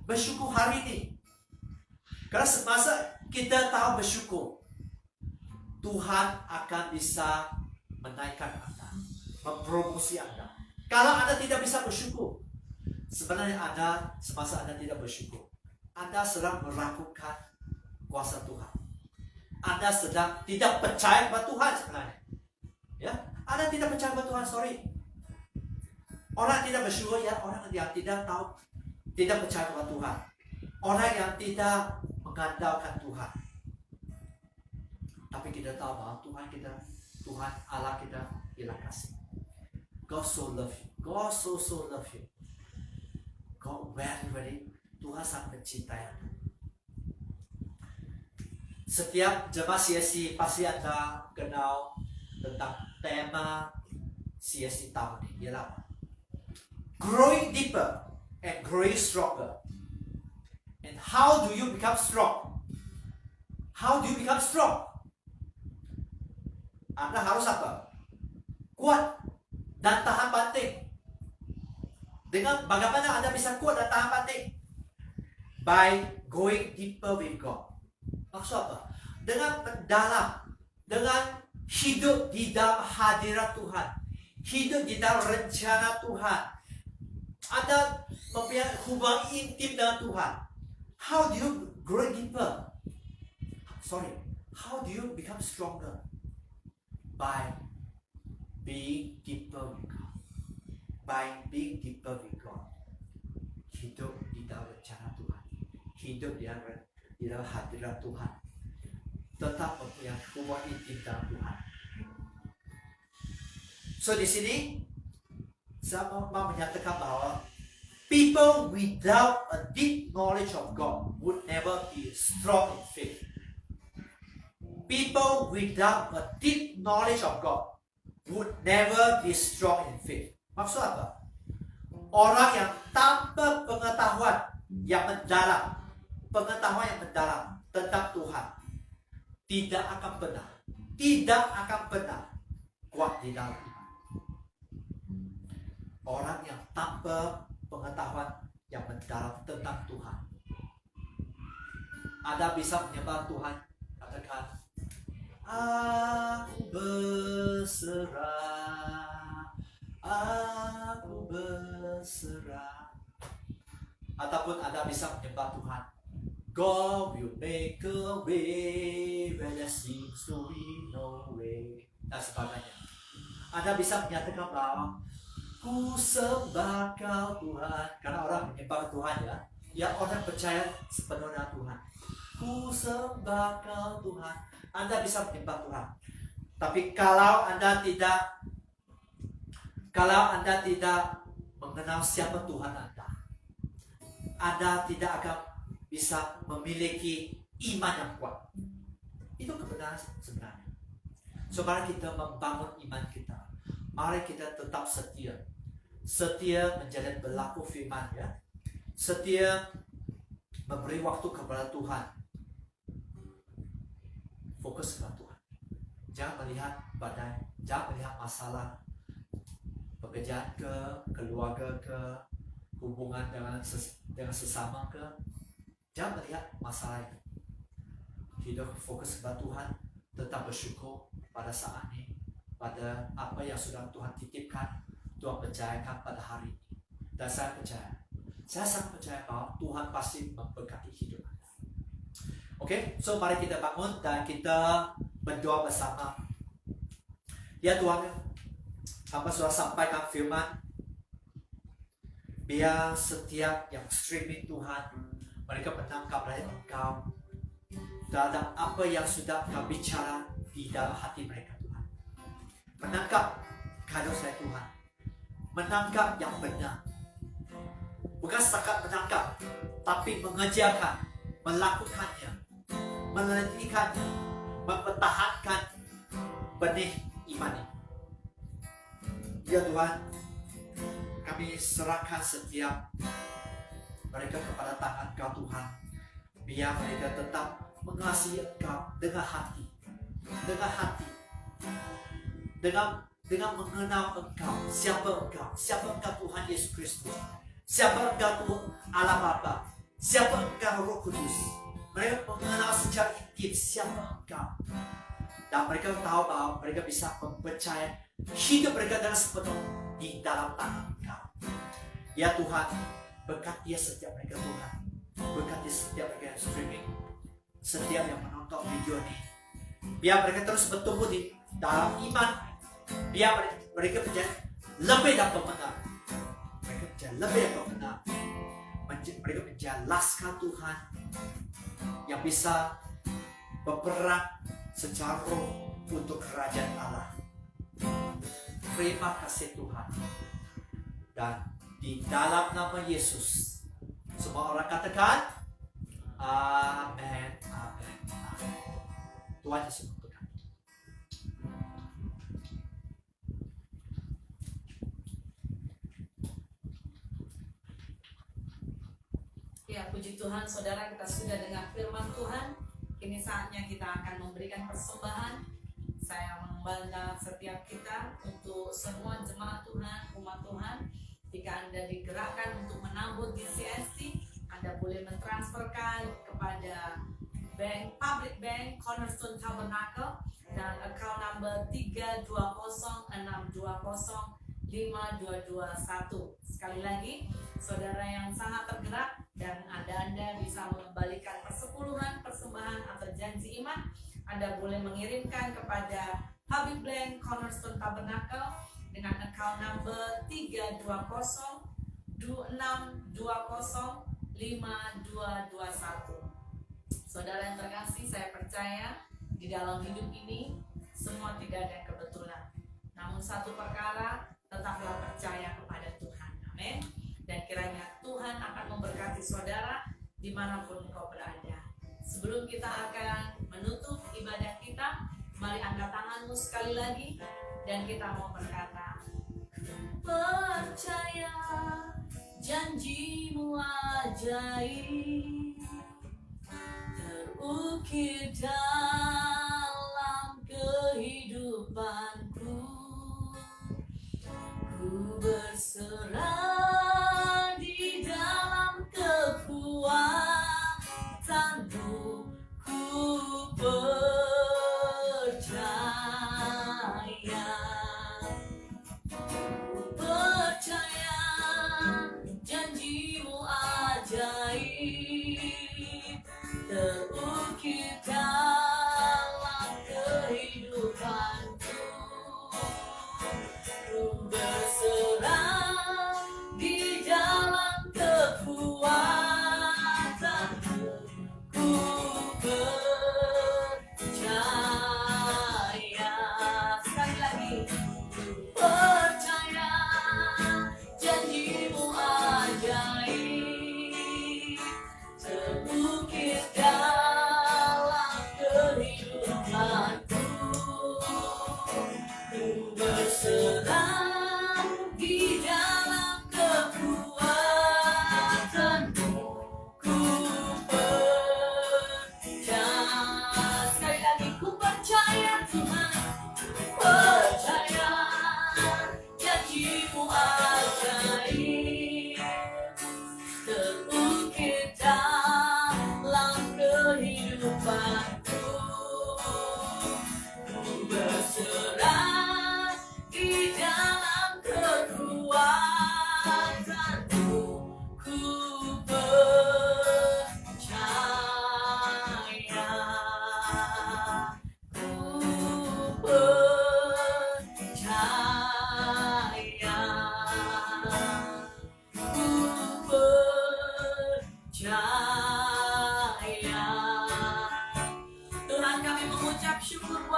Bersyukur hari ini. Karena semasa kita tahu bersyukur, Tuhan akan bisa menaikkan Anda, mempromosi Anda. Kalau Anda tidak bisa bersyukur, sebenarnya semasa Anda tidak bersyukur, Anda sedang meragukan kuasa Tuhan. Anda sedang tidak percaya kepada Tuhan sebenarnya. Ya, Anda tidak percaya kepada Tuhan, sorry. Orang tidak bersyukur ya orang yang tidak percaya kepada Tuhan. Orang yang tidak mengandalkan Tuhan. Tapi kita tahu bahwa Tuhan Allah kita ialah kasih. God so love you. God so love you. God very Tuhan sangat mencintai Anda. Setiap jemaat CSC pasti Anda kenal tentang tema CSC tahun ini, ialah apa? Growing deeper and growing stronger. And how do you become strong? How do you become strong? Anda harus apa? Kuat dan tahan banting. Dengan bagaimana Anda bisa kuat dan tahan banting? By going deeper with God. Maksud apa? Dengan mendalam, dengan hidup di dalam hadirat Tuhan, hidup di dalam rencana Tuhan. Anda mempunyai hubungan intim dengan Tuhan. How do you grow deeper? How do you become stronger? By being deeper with God. By being deeper with God. Hidup di dalam rencana Tuhan. Hidup di dalam hadirat Tuhan. Tetap mempunyai hubungan intim dengan Tuhan. So di sini saya mau menyatakan bahwa people without a deep knowledge of God would never be strong in faith. People without a deep knowledge of God would never be strong in faith. Maksud apa? Orang yang tanpa pengetahuan yang mendalam tentang Tuhan tidak akan pernah kuat di dalam iman. orang yang tanpa pengetahuan yang mendalam tentang Tuhan. Anda bisa menyembah Tuhan, katakan, aku berserah, aku berserah. Ataupun Anda bisa menyembah Tuhan, God will make a way where there seems to be no way, dan sebagainya. Anda bisa menyatakan bahwa ku sembah Kau Tuhan, karena orang menyembah Tuhan ya orang percaya sepenuhnya Tuhan. Ku sembah Kau Tuhan. Anda bisa menyembah Tuhan. Tapi kalau Anda tidak mengenal siapa Tuhan Anda tidak akan bisa memiliki iman yang kuat. Itu kebenaran sebenarnya. So, mari kita membangun iman kita. Mari kita tetap setia. Setia menjadi berlaku firman ya. Setia memberi waktu kepada Tuhan. Fokus kepada Tuhan. Jangan melihat badai, jangan melihat masalah pekerjaan ke, keluarga ke, hubungan dengan sesama ke. Jangan melihat masalah itu. Hidup fokus kepada Tuhan, tetap bersyukur pada saat ini, pada apa yang sudah Tuhan titipkan, Tuhan percayakan pada hari ini. Dan saya sangat percaya bahwa Tuhan pasti memberkati hidup Anda. Oke, so mari kita bangun dan kita berdoa bersama. Ya Tuhan, hamba sudah sampaikan firman. Biar setiap yang streaming Tuhan, mereka menangkap dari Engkau terhadap apa yang sudah Engkau bicara di dalam hati mereka Tuhan. Menangkap kado saya Tuhan. Menangkap yang benar. Bukan setakat menangkap, tapi mengerjakan, melakukannya, menelitikannya, mempertahankan benih iman ini. Ya Tuhan, kami serahkan setiap mereka kepada tangan Engkau Tuhan. Biar mereka tetap mengasihi Engkau dengan hati, dengan mengenal Engkau, siapa Engkau Tuhan Yesus Kristus, siapa Engkau Tuhan Allah Bapa, siapa Engkau Roh Kudus. Mereka mengenal secara intim siapa Engkau, dan mereka tahu bahwa mereka bisa mempercayai hidup mereka dengan sepenuh di dalam tangan Engkau. Ya Tuhan, berkati setiap mereka Tuhan, berkati setiap mereka yang streaming, setiap yang menonton video ini. Biar mereka terus bertumbuh di dalam iman. Biar mereka menjadi lebih dan pemenang. Mereka menjadi lebih dan pemenang. Mereka menjelaskan Tuhan yang bisa berperang secara roh untuk kerajaan Allah. Terima kasih Tuhan. Dan di dalam nama Yesus, semua orang katakan amin, amin, amin. Tuhan Yesus memberkati. Ya, puji Tuhan, saudara, kita sudah dengar firman Tuhan. Kini saatnya kita akan memberikan persembahan. Saya mengembalikan setiap kita untuk semua jemaat Tuhan, umat Tuhan. Jika Anda digerakkan untuk menabur di CST, Anda boleh mentransferkan kepada bank, public bank, Cornerstone Tabernacle, dan account number 32062052221. Sekali lagi, saudara yang sangat tergerak dan Anda bisa mengembalikan persepuluhan, persembahan atau janji iman, Anda boleh mengirimkan kepada public bank Cornerstone Tabernacle dengan account number 32066205221. Saudara yang terkasih, saya percaya di dalam hidup ini semua tidak ada yang kebetulan. Namun satu perkara, tetaplah percaya kepada Tuhan. Amin. Dan kiranya Tuhan akan memberkati saudara dimanapun engkau berada. Sebelum kita akan menutup ibadah kita, mari angkat tanganmu sekali lagi dan kita mau berkata, percaya janjimu ajaib terukir dalam kehidupanku. Ku berserah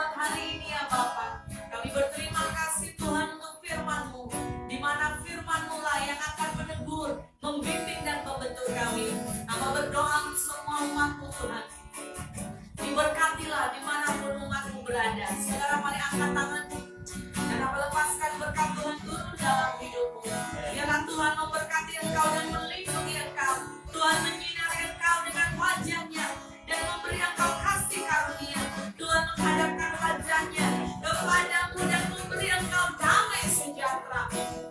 buat hari ini ya Bapa. Kami berterima kasih Tuhan untuk firman-Mu, di mana firman-Mu lah yang akan menegur, membimbing dan membentuk kami. Hamba berdoa untuk semua umat-Mu Tuhan. Diberkatilah dimanapun umat-Mu berada. Saudara mari angkat tangan-Mu dan Hamba lepaskan berkat Tuhan turun dalam hidupmu. Biarlah Tuhan memberkati engkau dan melindungi engkau. Tuhan menyinari engkau dengan wajah-Nya dan memberi engkau kasih karunia. Tuhan menghadapkan wajah-Nya kepadamu dan memberi engkau damai sejahtera.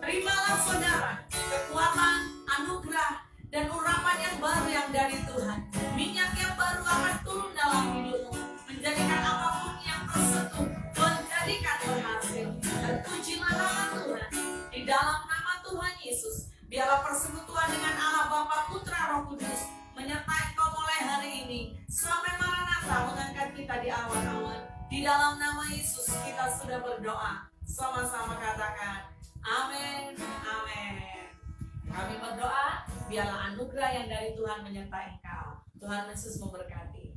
Terimalah saudara kekuatan, anugerah, dan urapan yang baru yang dari Tuhan. Minyak yang baru akan turun dalam hidupmu, menjadikan apapun yang tersentuh Tuhan jadikan berhasil. Dan pujilah nama Tuhan di dalam nama Tuhan Yesus. Biarlah persekutuan dengan Allah Bapa, Putra, Roh Kudus menyertai kau mulai hari ini sampai Maranatha mengangkat kita di awan-awan. Di dalam nama Yesus kita sudah berdoa. Sama-sama katakan amin, amin. Kami berdoa biarlah anugerah yang dari Tuhan menyertai engkau. Tuhan Yesus memberkati.